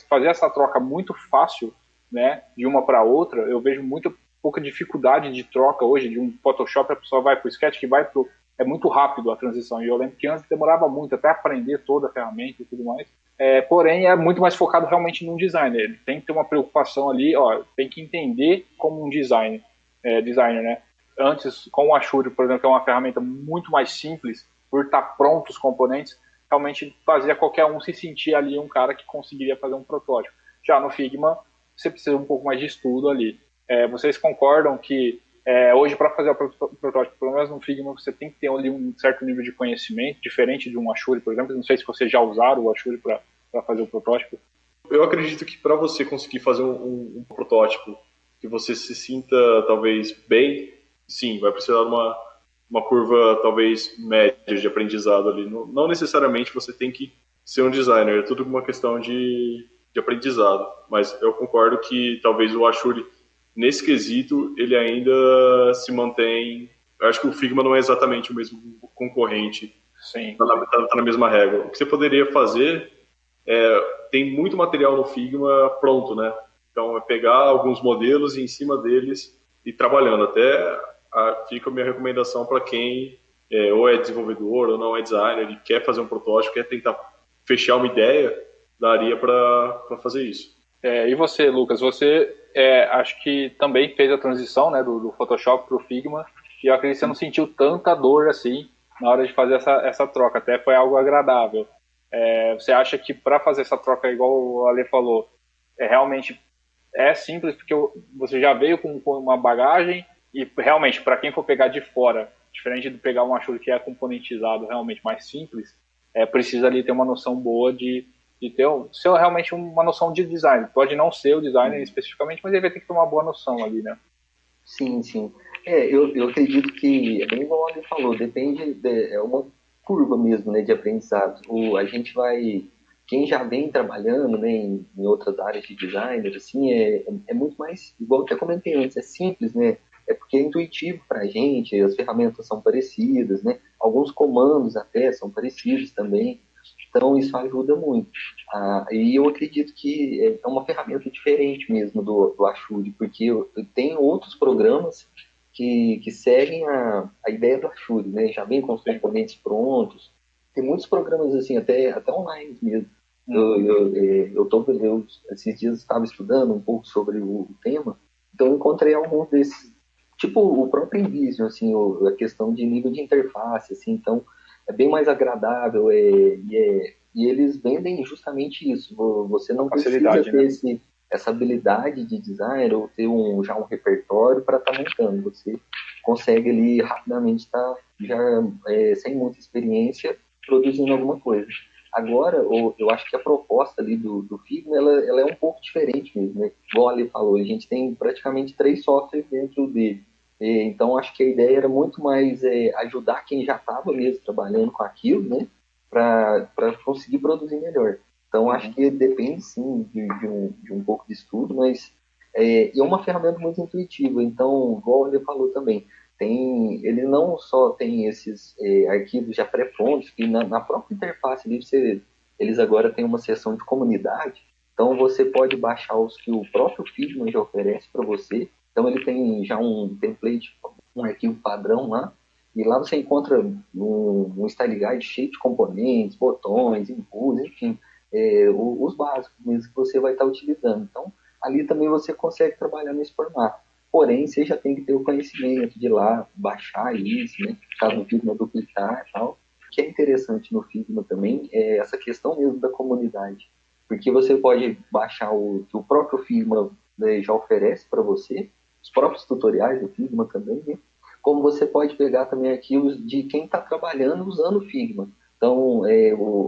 fazer essa troca muito fácil, né, de uma para outra, eu vejo muito pouca dificuldade de troca hoje de um Photoshop, a pessoa vai para o Sketch, é muito rápido a transição, e eu lembro que antes demorava muito até aprender toda a ferramenta e tudo mais. Porém, é muito mais focado realmente num designer. Ele tem que ter uma preocupação ali, tem que entender como um designer, né? Antes, com o Ashuri, por exemplo, que é uma ferramenta muito mais simples, por estar prontos os componentes, realmente fazia qualquer um se sentir ali um cara que conseguiria fazer um protótipo. Já no Figma, você precisa um pouco mais de estudo ali. Vocês concordam que hoje, para fazer o protótipo, pelo menos no Figma, você tem que ter ali um certo nível de conhecimento, diferente de um Ashuri, por exemplo? Não sei se vocês já usaram o Ashuri para fazer o protótipo. Eu acredito que para você conseguir fazer um protótipo que você se sinta talvez bem, sim, vai precisar de uma curva talvez média de aprendizado ali. Não necessariamente você tem que ser um designer, é tudo uma questão de aprendizado. Mas eu concordo que talvez o Ashuri, nesse quesito, ele ainda se mantém. Eu acho que o Figma não é exatamente o mesmo concorrente. Sim. Tá na mesma régua. O que você poderia fazer tem muito material no Figma pronto, né? Então é pegar alguns modelos e em cima deles ir trabalhando. Até fica a minha recomendação para quem ou é desenvolvedor ou não é designer e quer fazer um protótipo, quer tentar fechar uma ideia, daria para fazer isso. E você, Lucas, você acho que também fez a transição, né, do Photoshop para o Figma, e eu acredito que você não sentiu tanta dor assim na hora de fazer essa troca, até foi algo agradável. Você acha que para fazer essa troca, igual o Ale falou, realmente é simples porque você já veio com uma bagagem e realmente, para quem for pegar de fora, diferente de pegar um Ashore que é componentizado, realmente mais simples, precisa ali ter uma noção boa de ter ser realmente uma noção de design. Pode não ser o designer especificamente, mas ele vai ter que ter uma boa noção ali, né? Sim, sim. Eu acredito que, é bem igual ele falou, é uma curva mesmo, né, de aprendizado. A gente vai, quem já vem trabalhando, né, em outras áreas de designer, assim, é muito mais, igual eu até comentei antes, é simples, né, é porque é intuitivo para a gente, as ferramentas são parecidas, né, alguns comandos até são parecidos também, então isso ajuda muito. E eu acredito que é uma ferramenta diferente mesmo do Ashore, porque tem outros programas que seguem a ideia do Ashore, né? Já vem com os componentes prontos. Tem muitos programas assim, até online mesmo. Esses dias estava estudando um pouco sobre o tema, então eu encontrei alguns desses, tipo o próprio InVision, assim, a questão de nível de interface, assim, então é bem mais agradável, e eles vendem justamente isso. Você não precisa ter, né, essa habilidade de design ou ter já um repertório para estar montando. Você consegue ali rapidamente estar sem muita experiência produzindo alguma coisa. Agora, eu acho que a proposta ali do Figma, ela é um pouco diferente mesmo, né? Igual ali falou, a gente tem praticamente 3 softwares dentro dele. Então, acho que a ideia era muito mais ajudar quem já estava mesmo trabalhando com aquilo, né? Para conseguir produzir melhor. Então, acho que depende, sim, de um pouco de estudo, mas é uma ferramenta muito intuitiva. Então, igual ele falou também, ele não só tem esses arquivos já pré-prontos, que na própria interface ali, eles agora têm uma seção de comunidade, então você pode baixar os que o próprio Figma já oferece para você. Então, ele tem já um template, um arquivo padrão lá, e lá você encontra um style guide cheio de componentes, botões, impulsos, enfim, os básicos mesmo que você vai estar utilizando. Então, ali também você consegue trabalhar nesse formato. Porém, você já tem que ter o conhecimento de ir lá, baixar isso, né? Caso o Figma duplicar e tal. O que é interessante no Figma também é essa questão mesmo da comunidade. Porque você pode baixar o que o próprio Figma, né, já oferece para você, os próprios tutoriais do Figma também, né? Como você pode pegar também arquivos de quem está trabalhando usando o Figma. Então,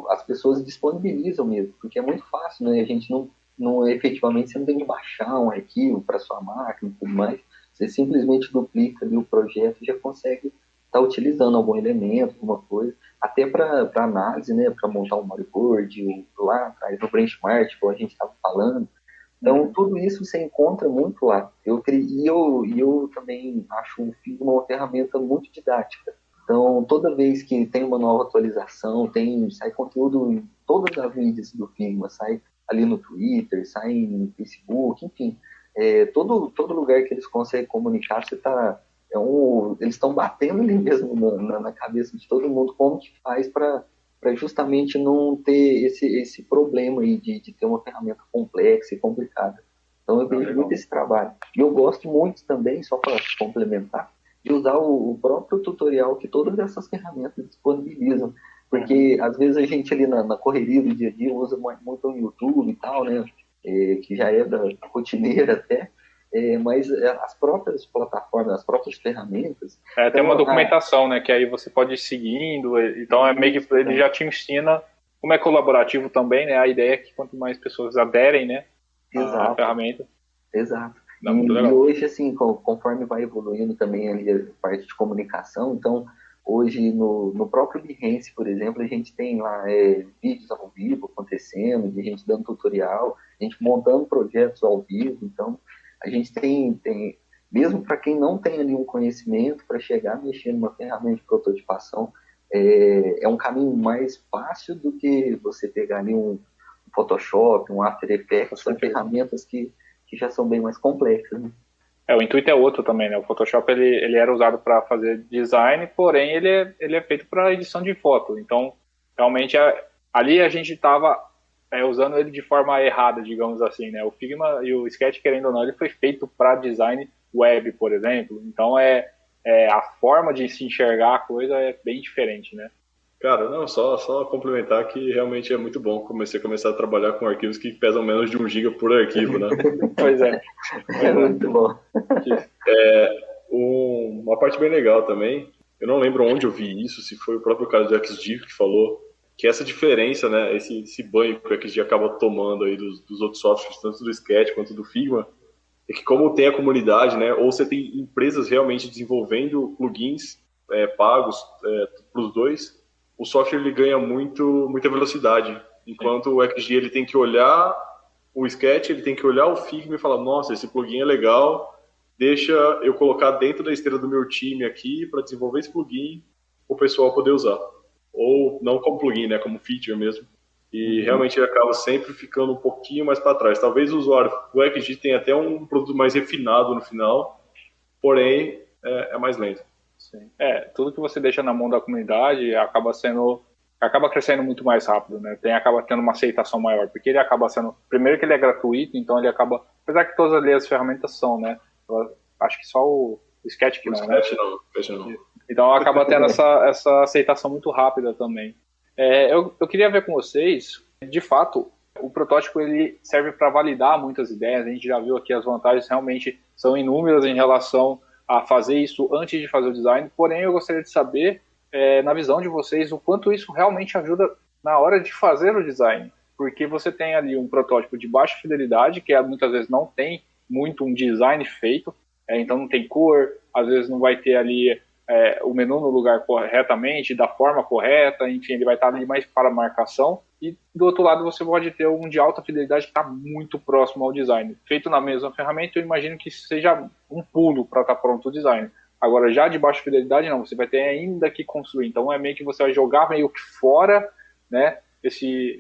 as pessoas disponibilizam mesmo, porque é muito fácil, né? A gente não efetivamente, você não tem que baixar um arquivo para sua máquina e tudo mais. Você simplesmente duplica ali o projeto e já consegue estar utilizando algum elemento, alguma coisa, até para análise, né? Para montar um bodyboard, lá atrás no benchmark, como a gente estava falando. Então, tudo isso você encontra muito lá. Eu também acho o Figma uma ferramenta muito didática. Então, toda vez que tem uma nova atualização, sai conteúdo em todas as mídias do Figma, sai ali no Twitter, sai no Facebook, enfim. Todo lugar que eles conseguem comunicar, eles estão batendo ali mesmo na cabeça de todo mundo como que faz para justamente não ter esse problema aí de ter uma ferramenta complexa e complicada. Então eu vejo muito esse trabalho. E eu gosto muito também, só para complementar, de usar o próprio tutorial que todas essas ferramentas disponibilizam. Porque às vezes a gente ali na correria do dia a dia usa muito o YouTube e tal, né? Que já é da rotineira até. Mas as próprias plataformas, as próprias ferramentas... tem uma documentação, né? Que aí você pode ir seguindo. Então é meio que ele já te ensina como é colaborativo também, né? A ideia é que quanto mais pessoas aderem, né? Exato. A ferramenta. Exato. E hoje, assim, conforme vai evoluindo também ali a parte de comunicação, então, hoje no próprio Behance, por exemplo, a gente tem lá vídeos ao vivo acontecendo, de gente dando tutorial, a gente montando projetos ao vivo, então, a gente tem mesmo para quem não tem ali um conhecimento para chegar a mexer numa ferramenta de prototipação, é um caminho mais fácil do que você pegar ali um Photoshop, um After Effects, são ferramentas que já são bem mais complexas, né? O intuito é outro também, né? O Photoshop ele era usado para fazer design, porém ele é feito para edição de foto. Então, realmente, ali a gente estava usando ele de forma errada, digamos assim, né? O Figma e o Sketch, querendo ou não, ele foi feito para design web, por exemplo. Então, a forma de se enxergar a coisa é bem diferente, né? Cara, não, só complementar que realmente é muito bom começar a trabalhar com arquivos que pesam menos de 1 GB por arquivo, né? Pois é. É muito bom. Uma parte bem legal também, eu não lembro onde eu vi isso, se foi o próprio cara do XG que falou, que essa diferença, né, esse banho que o XG acaba tomando aí dos outros softwares, tanto do Sketch quanto do Figma, é que como tem a comunidade, né, ou você tem empresas realmente desenvolvendo plugins pagos para os dois, o software ele ganha muita velocidade, enquanto o XG ele tem que olhar o Sketch, ele tem que olhar o Figma e falar, nossa, esse plugin é legal, deixa eu colocar dentro da esteira do meu time aqui para desenvolver esse plugin, o pessoal poder usar. Ou não como plugin, né, como feature mesmo. E realmente ele acaba sempre ficando um pouquinho mais para trás. Talvez o usuário do XG tenha até um produto mais refinado no final, porém é mais lento. Sim. Tudo que você deixa na mão da comunidade acaba crescendo muito mais rápido, né? Acaba tendo uma aceitação maior, porque ele acaba sendo, primeiro que ele é gratuito, então ele acaba, apesar que todas ali as ferramentas são, né? Eu acho que só o Sketch que não, né? Sketch não. Então acaba tendo essa aceitação muito rápida também. Eu queria ver com vocês, de fato, o protótipo ele serve para validar muitas ideias. A gente já viu aqui as vantagens realmente são inúmeras em relação a fazer isso antes de fazer o design. Porém, eu gostaria de saber, na visão de vocês, o quanto isso realmente ajuda na hora de fazer o design. Porque você tem ali um protótipo de baixa fidelidade, que muitas vezes não tem muito um design feito, então não tem cor, às vezes não vai ter ali o menu no lugar corretamente, da forma correta, enfim, ele vai estar ali mais para marcação. E do outro lado você pode ter um de alta fidelidade que está muito próximo ao design. Feito na mesma ferramenta, eu imagino que seja um pulo para estar pronto o design. Agora, já de baixa fidelidade, não, você vai ter ainda que construir. Então, é meio que você vai jogar meio que fora, né, esse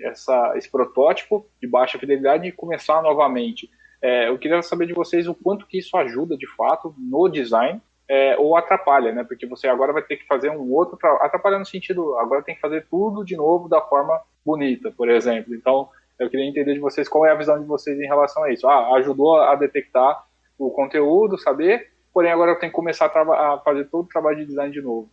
protótipo de baixa fidelidade e começar novamente. Eu queria saber de vocês o quanto que isso ajuda, de fato, no design, ou atrapalha, né? Porque você agora vai ter que fazer um outro atrapalha no sentido, agora tem que fazer tudo de novo da forma bonita, por exemplo. Então, eu queria entender de vocês qual é a visão de vocês em relação a isso. Ajudou a detectar o conteúdo, saber, porém agora eu tenho que começar a fazer todo o trabalho de design de novo.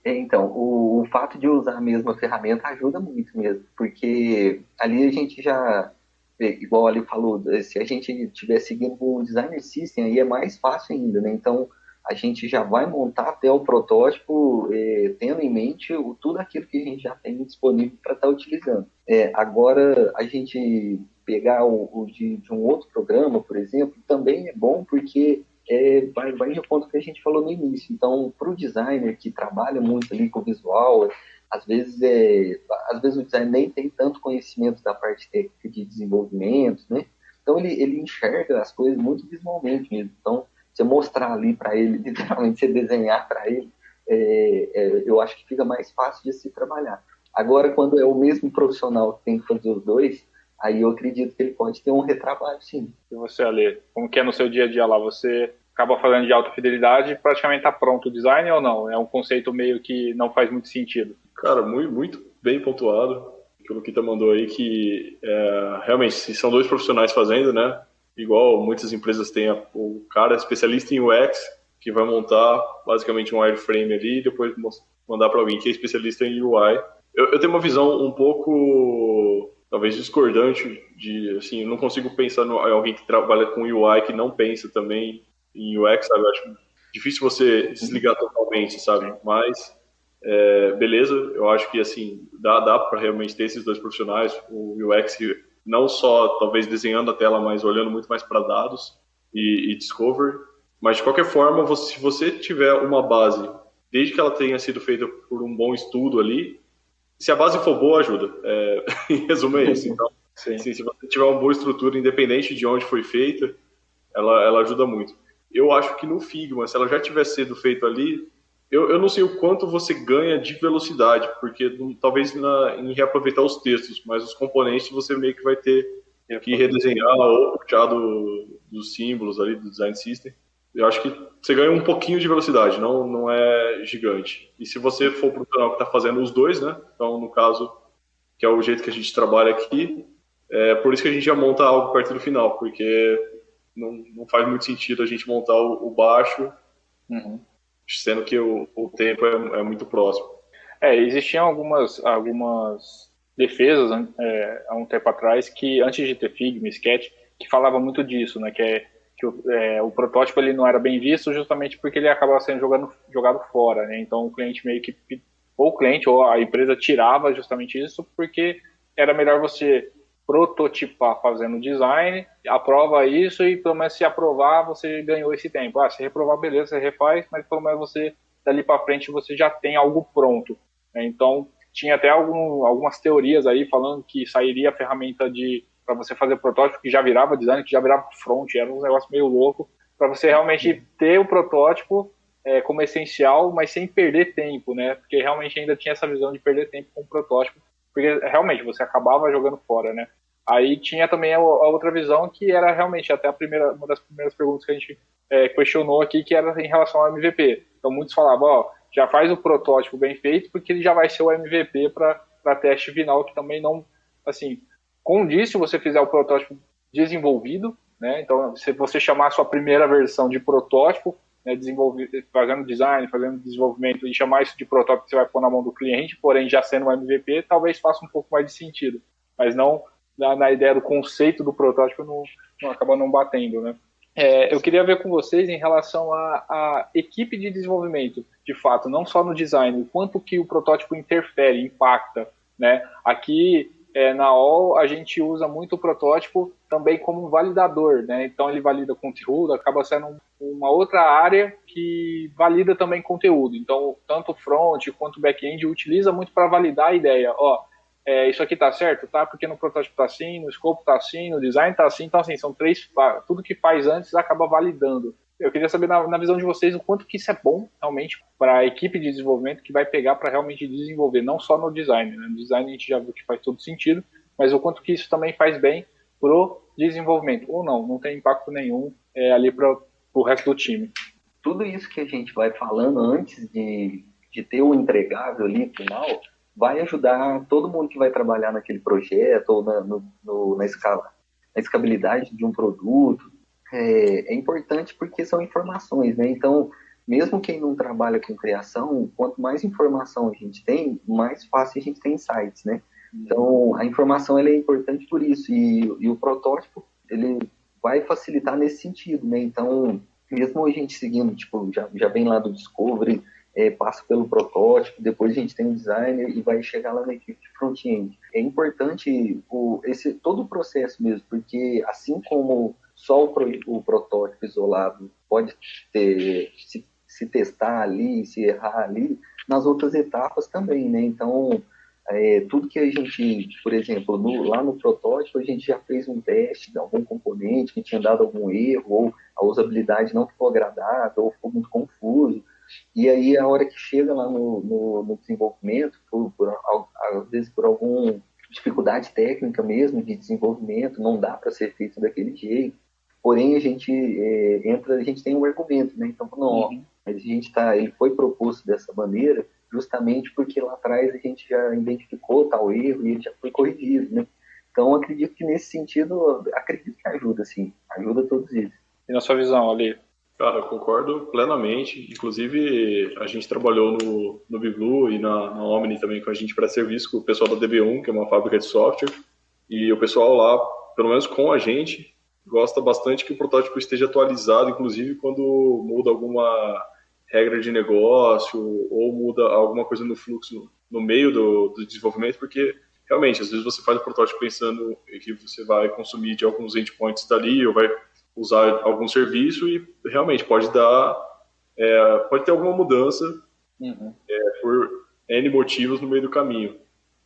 Então, o fato de usar a mesma ferramenta ajuda muito mesmo, porque ali a gente já, igual ali falou, se a gente estiver seguindo um designer system, aí é mais fácil ainda, né? Então, a gente já vai montar até o protótipo tendo em mente tudo aquilo que a gente já tem disponível para estar utilizando. Agora, a gente pegar o de um outro programa, por exemplo, também é bom porque vai de ponto que a gente falou no início. Então, para o designer que trabalha muito ali com visual, às vezes o designer nem tem tanto conhecimento da parte técnica de desenvolvimento, né? Então, ele enxerga as coisas muito visualmente mesmo. Então, você mostrar ali para ele, literalmente você desenhar para ele, eu acho que fica mais fácil de se trabalhar. Agora, quando é o mesmo profissional que tem que fazer os dois, aí eu acredito que ele pode ter um retrabalho, sim. E você, Ale, como que é no seu dia a dia lá? Você acaba falando de alta fidelidade e praticamente está pronto o design ou não? É um conceito meio que não faz muito sentido. Cara, muito bem pontuado. Que o Luquita mandou aí que realmente, se são dois profissionais fazendo, né? Igual muitas empresas têm o cara especialista em UX, que vai montar basicamente um wireframe ali e depois mandar para alguém que é especialista em UI. Eu tenho uma visão um pouco, talvez, discordante de, assim, eu não consigo pensar em alguém que trabalha com UI que não pensa também em UX, sabe? Eu acho difícil você desligar totalmente, sabe? Mas, beleza, eu acho que, assim, dá para realmente ter esses dois profissionais, o UX não só, talvez, desenhando a tela, mas olhando muito mais para dados e discovery. Mas, de qualquer forma, se você tiver uma base, desde que ela tenha sido feita por um bom estudo ali, se a base for boa, ajuda. Em resumo, é isso. Então, assim, se você tiver uma boa estrutura, independente de onde foi feita, ela ajuda muito. Eu acho que no Figma, se ela já tivesse sido feita ali, eu não sei o quanto você ganha de velocidade, porque talvez em reaproveitar os textos, mas os componentes você meio que vai ter que redesenhar ou puxar dos símbolos ali do design system. Eu acho que você ganha um pouquinho de velocidade, não é gigante. E se você for para o profissional que está fazendo os dois, né? Então, no caso, que é o jeito que a gente trabalha aqui, por isso que a gente já monta algo perto do final, porque não faz muito sentido a gente montar o baixo, sendo que o tempo é muito próximo. Existiam algumas defesas há um tempo atrás que, antes de ter Figma, Sketch, que falava muito disso, né? Que o protótipo ele não era bem visto justamente porque ele acabava sendo jogado fora, né? Então o cliente meio que, ou o cliente ou a empresa tirava justamente isso porque era melhor você prototipar fazendo design, aprova isso e pelo menos se aprovar você ganhou esse tempo. Se reprovar, beleza, você refaz, mas pelo menos você dali para frente você já tem algo pronto, né? Então tinha até algumas teorias aí falando que sairia a ferramenta para você fazer protótipo que já virava design, que já virava front, era um negócio meio louco, para você realmente ter o protótipo como essencial, mas sem perder tempo, né? Porque realmente ainda tinha essa visão de perder tempo com o protótipo, porque realmente você acabava jogando fora, né? Aí tinha também a outra visão que era realmente até uma das primeiras perguntas que a gente questionou aqui, que era em relação ao MVP. Então muitos falavam, já faz o protótipo bem feito, porque ele já vai ser o MVP para teste final, que também não, assim, condiz se você fizer o protótipo desenvolvido, né? Então se você chamar a sua primeira versão de protótipo, né, fazendo design, fazendo desenvolvimento e chamar isso de protótipo que você vai pôr na mão do cliente, porém já sendo um MVP, talvez faça um pouco mais de sentido, mas não na ideia do conceito do protótipo não acaba não batendo, né? Eu queria ver com vocês em relação à equipe de desenvolvimento, de fato, não só no design, o quanto que o protótipo interfere, impacta, né? Aqui na ALL a gente usa muito o protótipo também como um validador, né? Então ele valida conteúdo, acaba sendo uma outra área que valida também conteúdo. Então tanto o front quanto o back-end utiliza muito para validar a ideia. Isso aqui tá certo, tá? Porque no protótipo tá assim, no escopo tá assim, no design tá assim. Então, assim, são tudo que faz antes acaba validando. Eu queria saber, na visão de vocês, o quanto que isso é bom, realmente, para a equipe de desenvolvimento que vai pegar para realmente desenvolver, não só no design, né? No design a gente já viu que faz todo sentido, mas o quanto que isso também faz bem pro desenvolvimento. Ou não tem impacto nenhum ali pro resto do time. Tudo isso que a gente vai falando antes de ter o entregável ali final, vai ajudar todo mundo que vai trabalhar naquele projeto ou na escalabilidade de um produto. É importante porque são informações, né? Então, mesmo quem não trabalha com criação, quanto mais informação a gente tem, mais fácil a gente tem insights, né? Então, a informação ela é importante por isso, e o protótipo ele vai facilitar nesse sentido, né? Então, mesmo a gente seguindo, tipo, já vem lá do Discovery, passa pelo protótipo, depois a gente tem o designer e vai chegar lá na equipe de front-end. É importante todo o processo mesmo, porque assim como só o protótipo isolado pode se testar ali, se errar ali, nas outras etapas também, né? Então, tudo que a gente, por exemplo, lá no protótipo, a gente já fez um teste de algum componente que tinha dado algum erro, ou a usabilidade não ficou agradável, ou ficou muito confuso. E aí, a hora que chega lá no desenvolvimento, às vezes por alguma dificuldade técnica mesmo de desenvolvimento, não dá para ser feito daquele jeito. Porém, a gente tem um argumento, né? Então, não, mas ele foi proposto dessa maneira justamente porque lá atrás a gente já identificou tal erro e ele já foi corrigido, né? Então, acredito que nesse sentido, acredito que ajuda, sim. Ajuda todos eles. E na sua visão, Ali? Cara, eu concordo plenamente. Inclusive, a gente trabalhou no Biglu e na Omni também com a gente para serviço com o pessoal da DB1, que é uma fábrica de software. E o pessoal lá, pelo menos com a gente, gosta bastante que o protótipo esteja atualizado, inclusive quando muda alguma regra de negócio ou muda alguma coisa no fluxo no meio do desenvolvimento, porque realmente, às vezes você faz o protótipo pensando que você vai consumir de alguns endpoints dali ou vai usar algum serviço e realmente pode ter alguma mudança por N motivos no meio do caminho.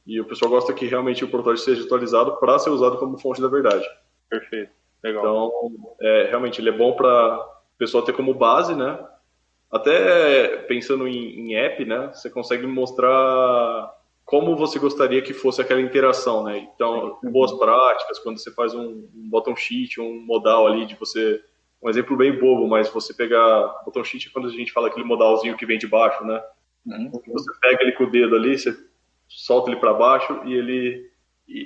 E o pessoal gosta que realmente o protótipo seja atualizado para ser usado como fonte da verdade. Perfeito, legal. Então, realmente ele é bom para o pessoal ter como base, né? Até pensando em app, né? Você consegue mostrar como você gostaria que fosse aquela interação, né? Então, boas práticas, quando você faz um bottom sheet, um modal ali de você... Um exemplo bem bobo, mas você pegar... Bottom sheet é quando a gente fala aquele modalzinho que vem de baixo, né? Você pega ele com o dedo ali, você solta ele para baixo e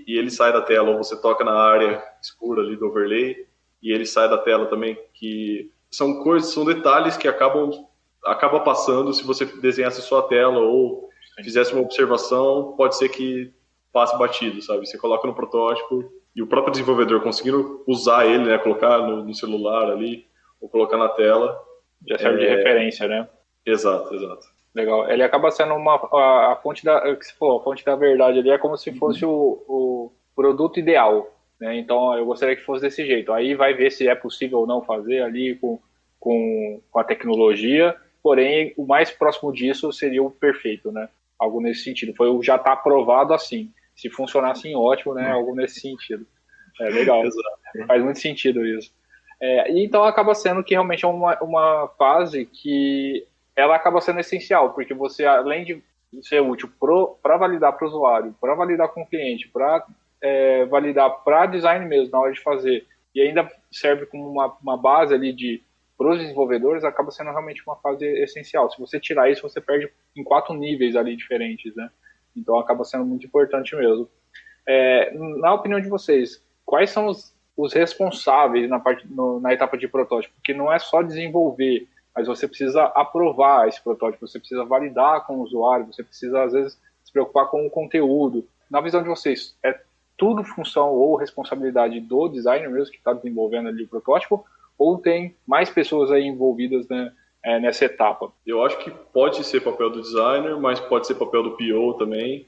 ele sai da tela. Ou você toca na área escura ali do overlay e ele sai da tela também. Que são detalhes que acaba passando se você desenhasse só a tela ou fizesse uma observação, pode ser que passe batido, sabe? Você coloca no protótipo e o próprio desenvolvedor conseguindo usar ele, né, colocar no celular ali, ou colocar na tela. Já serve de referência, né? Exato. Legal. Ele acaba sendo a fonte da, que você falou, a fonte da verdade ali, é como se fosse o produto ideal, né? Então eu gostaria que fosse desse jeito. Aí vai ver se é possível ou não fazer ali com a tecnologia, porém o mais próximo disso seria o perfeito, né? Algo nesse sentido. Já está aprovado assim. Se funcionar assim, ótimo, né? Algo nesse sentido. Legal. Faz muito sentido isso. E então acaba sendo que realmente é uma fase que ela acaba sendo essencial, porque você, além de ser útil para validar para o usuário, para validar com o cliente, para validar para design mesmo, na hora de fazer, e ainda serve como uma base ali para os desenvolvedores, acaba sendo realmente uma fase essencial. Se você tirar isso, você perde em 4 níveis ali diferentes, né? Então acaba sendo muito importante mesmo. Na opinião de vocês, quais são os responsáveis na etapa de protótipo? Porque não é só desenvolver, mas você precisa aprovar esse protótipo, você precisa validar com o usuário, você precisa, às vezes, se preocupar com o conteúdo. Na visão de vocês, é tudo função ou responsabilidade do designer mesmo que está desenvolvendo ali o protótipo, ou tem mais pessoas aí envolvidas, né, nessa etapa? Eu acho que pode ser papel do designer, mas pode ser papel do PO também.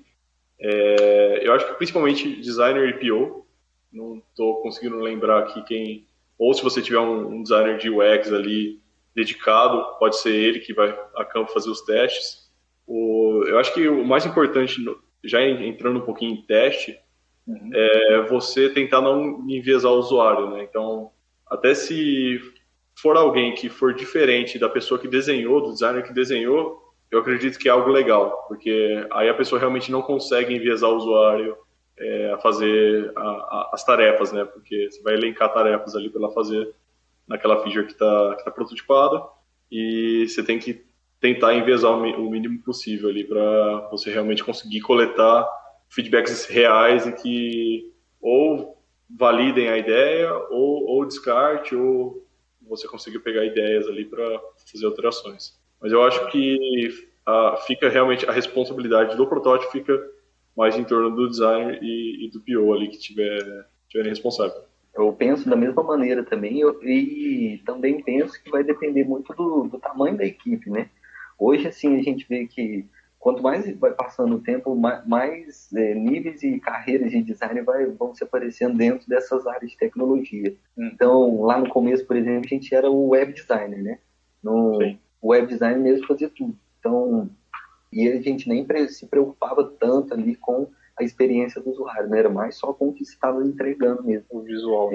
Eu acho que principalmente designer e PO. Não estou conseguindo lembrar aqui quem... Ou se você tiver um designer de UX ali dedicado, pode ser ele que vai a campo fazer os testes. Eu acho que o mais importante, já entrando um pouquinho em teste, é você tentar não enviesar o usuário, né? Então, até se for alguém que for diferente da pessoa que desenhou, do designer que desenhou, eu acredito que é algo legal, porque aí a pessoa realmente não consegue enviesar o usuário a fazer as tarefas, né? Porque você vai elencar tarefas ali para ela fazer naquela feature que está prototipada, e você tem que tentar enviesar o mínimo possível ali para você realmente conseguir coletar feedbacks reais e que ou validem a ideia ou descarte, ou você consiga pegar ideias ali para fazer alterações. Mas eu acho que fica realmente a responsabilidade do protótipo fica mais em torno do designer e do PO ali que tiverem responsável. Eu penso da mesma maneira também, e também penso que vai depender muito do tamanho da equipe, né? Hoje, assim, a gente vê que quanto mais vai passando o tempo, mais níveis e carreiras de design vão se aparecendo dentro dessas áreas de tecnologia. Então, lá no começo, por exemplo, a gente era o web designer, né? O web designer mesmo fazia tudo. Então, e a gente nem se preocupava tanto ali com a experiência do usuário, né? Era mais só com o que se estava entregando mesmo. O visual.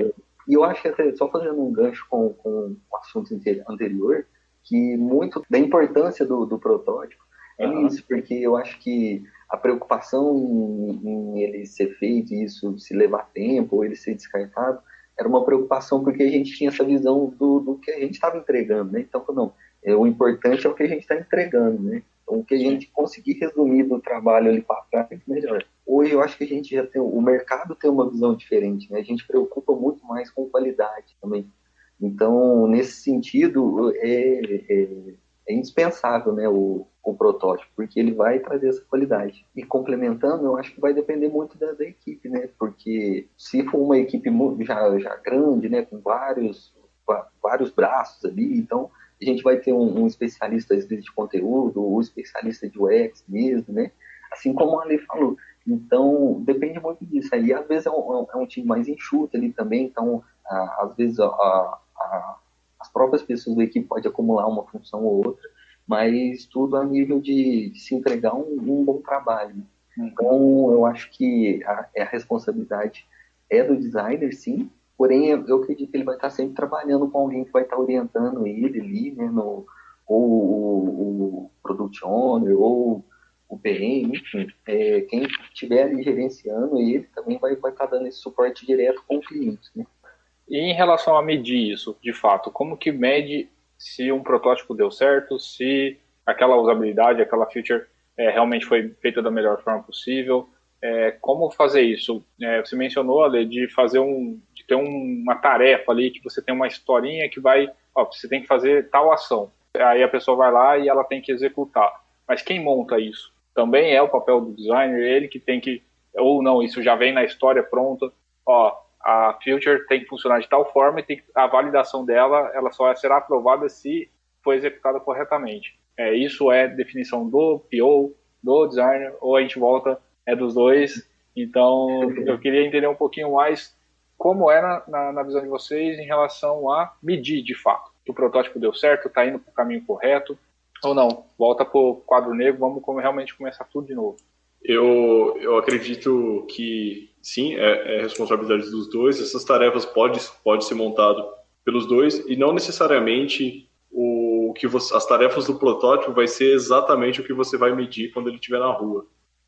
E eu acho que até, só fazendo um gancho com o assunto anterior, que muito da importância do protótipo é isso, porque eu acho que a preocupação em ele ser feito, isso se levar tempo, ou ele ser descartado, era uma preocupação porque a gente tinha essa visão do que a gente estava entregando, né? Então, não, o importante é o que a gente está entregando, né? Então, o que a gente conseguir resumir do trabalho ali para trás, melhor. Hoje eu acho que a gente já tem, o mercado tem uma visão diferente, né? A gente preocupa muito mais com qualidade também. Então, nesse sentido, é indispensável, né, o protótipo, porque ele vai trazer essa qualidade. E complementando, eu acho que vai depender muito da equipe, né? Porque se for uma equipe já grande, né, com vários braços ali, então a gente vai ter um especialista às vezes de conteúdo, ou especialista de UX mesmo, né? Assim como a Ale falou. Então, depende muito disso. Aí, às vezes, é um time mais enxuto ali também, então, às vezes, as próprias pessoas da equipe podem acumular uma função ou outra, mas tudo a nível de se entregar um bom trabalho. Então, eu acho que a responsabilidade é do designer, sim, porém, eu acredito que ele vai estar sempre trabalhando com alguém que vai estar orientando ele ali, né, ou o Product Owner, ou o PM, enfim, quem estiver ali gerenciando ele também vai estar dando esse suporte direto com o cliente, né? E em relação a medir isso, de fato, como que mede se um protótipo deu certo, se aquela usabilidade, aquela feature realmente foi feita da melhor forma possível? Como fazer isso? Você mencionou, Ale, de ter uma tarefa ali, que você tem uma historinha que você tem que fazer tal ação. Aí a pessoa vai lá e ela tem que executar. Mas quem monta isso? também é o papel do designer, ele que tem que, ou não, isso já vem na história pronta, ó, a feature tem que funcionar de tal forma e tem que, a validação dela, ela só será aprovada se foi executada corretamente. Isso é definição do PO, do designer, ou a gente volta, é dos dois. Então, eu queria entender um pouquinho mais como é na visão de vocês em relação a medir, de fato, que o protótipo deu certo, está indo para o caminho correto, ou não, volta para o quadro negro, vamos realmente começar tudo de novo. Eu acredito que, sim, é responsabilidade dos dois. Essas tarefas pode ser montado pelos dois, e não necessariamente as tarefas do protótipo vai ser exatamente o que você vai medir quando ele estiver na rua.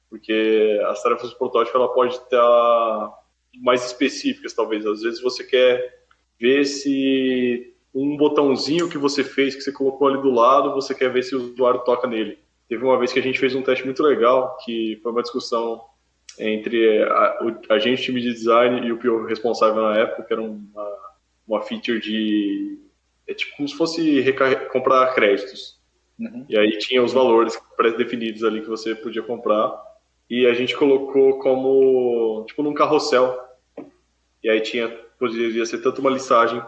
Porque as tarefas do protótipo ela pode estar mais específicas, talvez. Às vezes você quer ver se um botãozinho que você fez, que você colocou ali do lado, você quer ver se o usuário toca nele. Teve uma vez que a gente fez um teste muito legal, que foi uma discussão entre a gente, time de design, e o PO responsável na época, que era uma feature de... É tipo como se fosse comprar créditos. Uhum. E aí tinha os valores pré-definidos ali que você podia comprar. E a gente colocou como, tipo, num carrossel. E aí poderia ser tanto uma listagem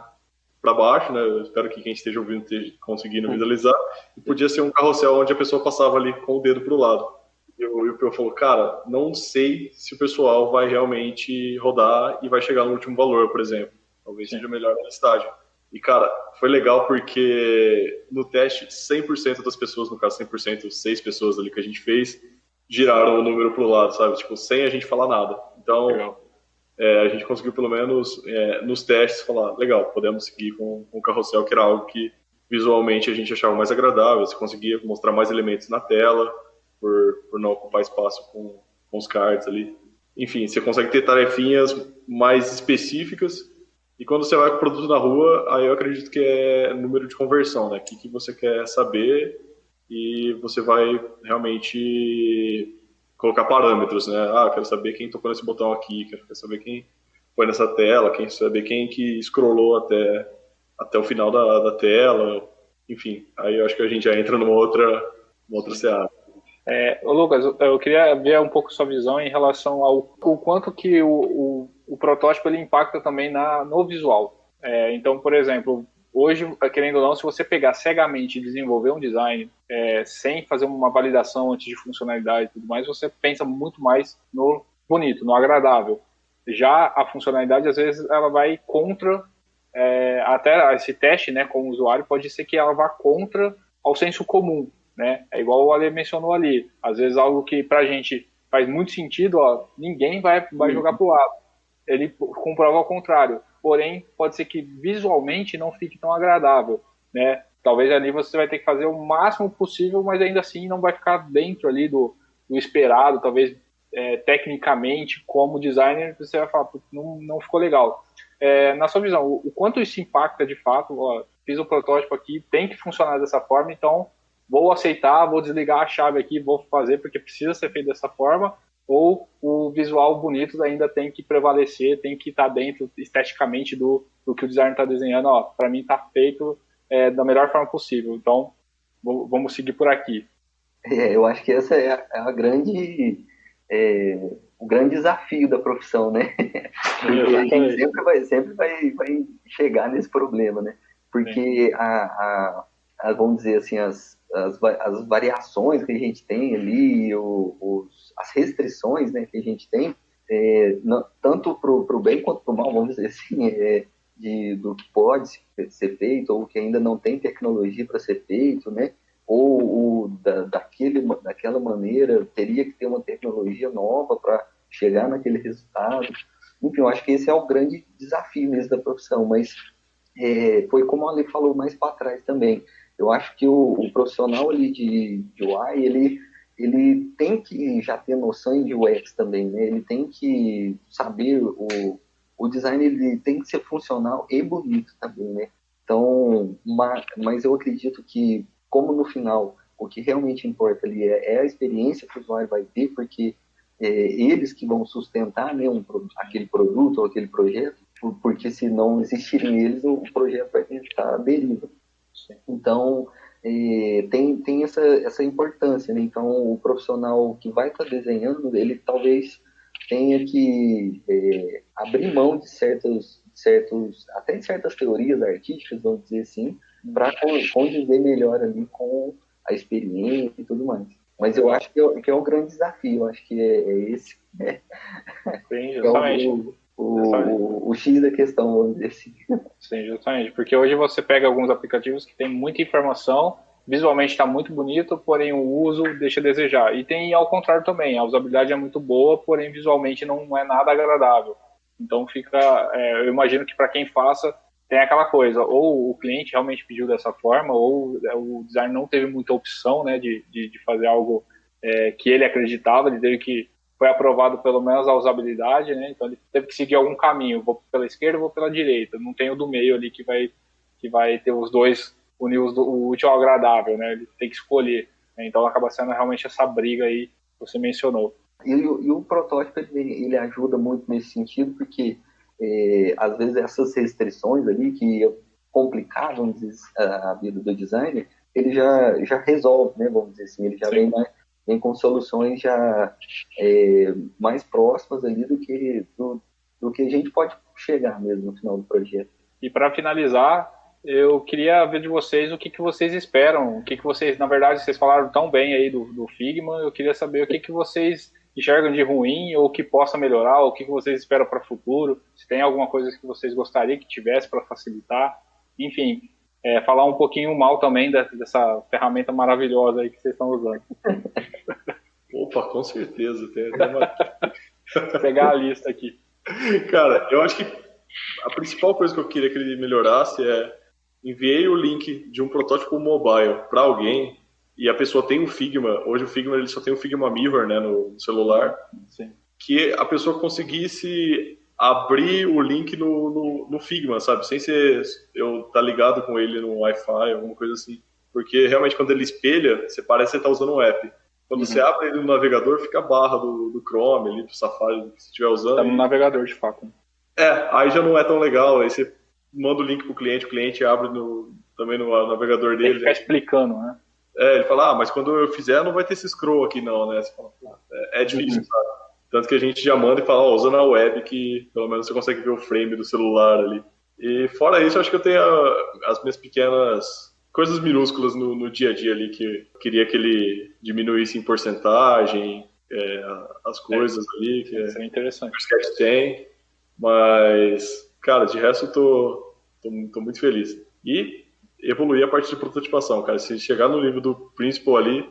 para baixo, né? Eu espero que quem esteja ouvindo esteja conseguindo visualizar. E podia ser um carrossel onde a pessoa passava ali com o dedo para o lado. E o Pio falou, cara, não sei se o pessoal vai realmente rodar e vai chegar no último valor, por exemplo. Talvez seja melhor na listagem. E, cara, foi legal porque no teste, 100% das pessoas, no caso 100%, 6 pessoas ali que a gente fez, giraram o número pro lado, sabe? Tipo, sem a gente falar nada. Então, a gente conseguiu pelo menos nos testes falar, legal, podemos seguir com o carrossel, que era algo que visualmente a gente achava mais agradável, você conseguia mostrar mais elementos na tela, por não ocupar espaço com os cards ali. Enfim, você consegue ter tarefinhas mais específicas. E quando você vai com o produto na rua, aí eu acredito que é número de conversão, né? O que você quer saber e você vai realmente colocar parâmetros, né? Ah, quero saber quem tocou nesse botão aqui, quero saber quem foi nessa tela, quero saber quem que scrollou até o final da tela. Enfim, aí eu acho que a gente já entra numa outra seara. Lucas, eu queria ver um pouco sua visão em relação ao quanto que o protótipo ele impacta também no visual. Então, por exemplo, hoje, querendo ou não, se você pegar cegamente e desenvolver um design sem fazer uma validação antes de funcionalidade e tudo mais, você pensa muito mais no bonito, no agradável. Já a funcionalidade, às vezes, ela vai contra, até esse teste, né, com o usuário, pode ser que ela vá contra ao senso comum. Né? É igual o Ale mencionou ali. Às vezes algo que pra gente faz muito sentido, ninguém vai jogar pro lado. Ele comprova ao contrário. Porém, pode ser que visualmente não fique tão agradável. Né? Talvez ali você vai ter que fazer o máximo possível, mas ainda assim não vai ficar dentro ali do esperado. Talvez tecnicamente, como designer, você vai falar, não ficou legal. Na sua visão, o quanto isso impacta de fato? Fiz o protótipo aqui, tem que funcionar dessa forma, então vou aceitar, vou desligar a chave aqui, vou fazer porque precisa ser feito dessa forma, ou o visual bonito ainda tem que prevalecer, tem que estar dentro esteticamente do que o designer está desenhando. Para mim está feito da melhor forma possível, então vamos seguir por aqui. Eu acho que essa é a grande, o grande desafio da profissão, né? Porque a gente sempre vai chegar nesse problema, né? Porque vamos dizer assim, as variações que a gente tem ali, as restrições, né, que a gente tem, tanto para o bem quanto para o mal, vamos dizer assim, do que pode ser feito, ou que ainda não tem tecnologia para ser feito, né, ou daquela maneira teria que ter uma tecnologia nova para chegar naquele resultado. Enfim, eu acho que esse é o grande desafio mesmo da profissão, mas foi como a Ale falou mais para trás também. Eu acho que o profissional ali de UI, ele tem que já ter noção de UX também, né? Ele tem que saber, o design ele tem que ser funcional e bonito também, né? Então, mas eu acredito que, como no final, o que realmente importa ali é a experiência que o usuário vai ter, porque eles que vão sustentar, né, aquele produto ou aquele projeto, porque se não existirem eles, o projeto vai estar à deriva. Então, tem essa importância, né? Então, o profissional que vai estar desenhando, ele talvez tenha que abrir mão de até de certas teorias artísticas, vamos dizer assim, para conviver melhor ali com a experiência e tudo mais. Mas eu acho que é um grande desafio, eu acho que é esse Sim, é justamente. o X da questão, vamos dizer assim. Sim, justamente. Porque hoje você pega alguns aplicativos que tem muita informação, visualmente está muito bonito, porém o uso deixa a desejar. E tem ao contrário também, a usabilidade é muito boa, porém visualmente não é nada agradável. Então fica, eu imagino que para quem faça, tem aquela coisa, ou o cliente realmente pediu dessa forma, ou o design não teve muita opção, né, de fazer algo que ele acreditava, ele teve que foi aprovado pelo menos a usabilidade, né? Então ele teve que seguir algum caminho, vou pela esquerda, vou pela direita, não tem o do meio ali que vai ter os dois, unir o útil ao agradável, né? Ele tem que escolher, né? Então acaba sendo realmente essa briga aí que você mencionou. E o protótipo ele ajuda muito nesse sentido, porque às vezes essas restrições ali que complicavam a vida do designer, ele já resolve, né? Vamos dizer assim, ele já vem com soluções já mais próximas ali do que a gente pode chegar mesmo no final do projeto. E para finalizar, eu queria ver de vocês o que vocês esperam, o que vocês, na verdade, vocês falaram tão bem aí do Figma, eu queria saber o que vocês enxergam de ruim ou que possa melhorar, ou o que vocês esperam para o futuro, se tem alguma coisa que vocês gostariam que tivesse para facilitar, enfim, falar um pouquinho mal também dessa ferramenta maravilhosa aí que vocês estão usando. Opa, com certeza. Tem até uma... Vou pegar a lista aqui. Cara, eu acho que a principal coisa que eu queria que ele melhorasse enviei o link de um protótipo mobile para alguém e a pessoa tem um Figma. Hoje o Figma ele só tem um Figma Mirror, né, no celular. Sim. Que a pessoa conseguisse abrir o link no Figma, sabe? Sem ser eu estar ligado com ele no Wi-Fi, alguma coisa assim. Porque realmente quando ele espelha, você parece que você está usando um app. Quando você abre ele no navegador, fica a barra do Chrome, ali, do Safari, que você estiver usando. Tá no navegador, de fato. Aí já não é tão legal. Aí você manda o link pro cliente, o cliente abre também no navegador dele. Tem que ficar explicando, né? Ele fala, mas quando eu fizer não vai ter esse scroll aqui não, né? Você fala, é difícil, sabe? Tanto que a gente já manda e fala, usa na web que pelo menos você consegue ver o frame do celular ali. E fora isso, acho que eu tenho as minhas pequenas coisas minúsculas no dia a dia ali que eu queria que ele diminuísse em porcentagem, as coisas ali. Que isso é interessante. O Sketch tem, mas, cara, de resto eu tô muito feliz. E evoluir a parte de prototipação, cara. Se chegar no nível do Principal ali,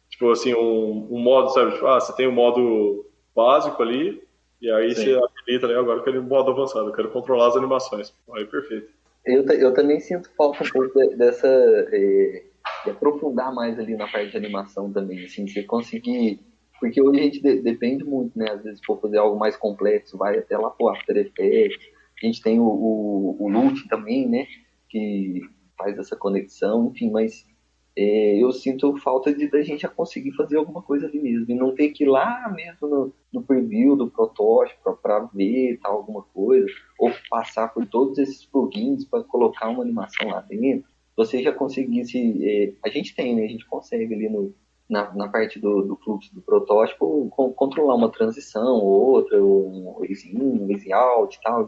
tipo assim, um modo, sabe? Tipo, você tem um modo básico ali, e aí você habilita, né? Agora eu quero um modo avançado, eu quero controlar as animações. Aí, perfeito. Eu também sinto falta um pouco dessa... de aprofundar mais ali na parte de animação também, assim, você conseguir... Porque hoje a gente depende muito, né? Às vezes, for fazer algo mais complexo, vai até lá pro After Effects. A gente tem o Lute também, né? Que faz essa conexão, enfim, mas eu sinto falta da gente já conseguir fazer alguma coisa ali mesmo, e não ter que ir lá mesmo no preview do protótipo para ver tal, alguma coisa, ou passar por todos esses plugins para colocar uma animação lá dentro. Você já conseguisse... a gente tem, né? A gente consegue ali na parte do fluxo do protótipo controlar uma transição ou outra, um easy out, tal,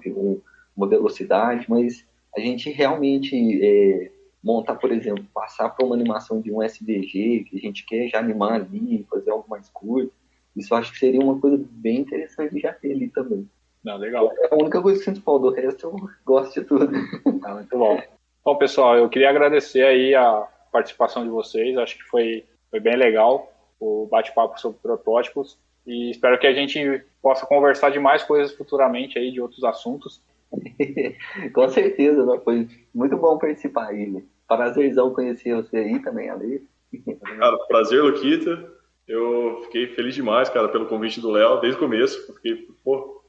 uma velocidade, mas a gente realmente montar, por exemplo, passar para uma animação de um SVG, que a gente quer já animar ali, fazer algo mais curto, isso eu acho que seria uma coisa bem interessante de já ter ali também. Não, legal. É a única coisa que eu sinto falta, do resto eu gosto de tudo. Muito bom. Bom, pessoal, eu queria agradecer aí a participação de vocês, acho que foi bem legal o bate-papo sobre protótipos e espero que a gente possa conversar de mais coisas futuramente aí, de outros assuntos. Com certeza, né? Foi muito bom participar aí. Prazerzão conhecer você aí também, Ale. Cara, prazer, Luquita. Eu fiquei feliz demais, cara, pelo convite do Léo, desde o começo. Eu fiquei,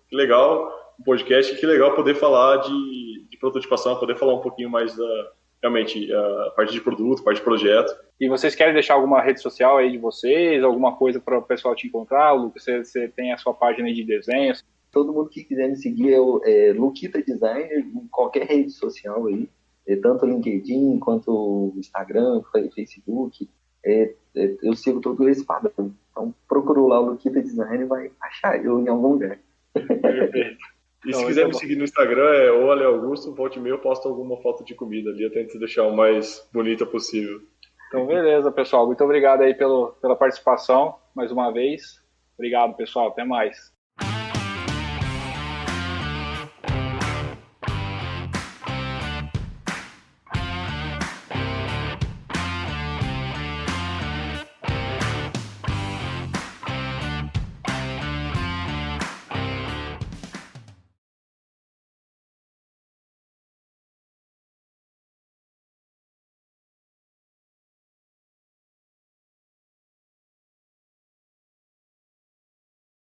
que legal o podcast, que legal poder falar de prototipação, poder falar um pouquinho mais realmente, a parte de produto, parte de projeto. E vocês querem deixar alguma rede social aí de vocês, alguma coisa para o pessoal te encontrar? Lucas, você tem a sua página aí de desenhos? Todo mundo que quiser me seguir é Luquita Designer em qualquer rede social aí. tanto o LinkedIn quanto o Instagram, Facebook, eu sigo todo esse padrão. Então, procurou lá o Luquita Design e vai achar eu em algum lugar. Perfeito. E se quiser me seguir no Instagram, é o Ale Augusto, volte e meia eu posto alguma foto de comida ali, eu tento deixar o mais bonita possível. Então, beleza, pessoal. Muito obrigado aí pela participação, mais uma vez. Obrigado, pessoal. Até mais.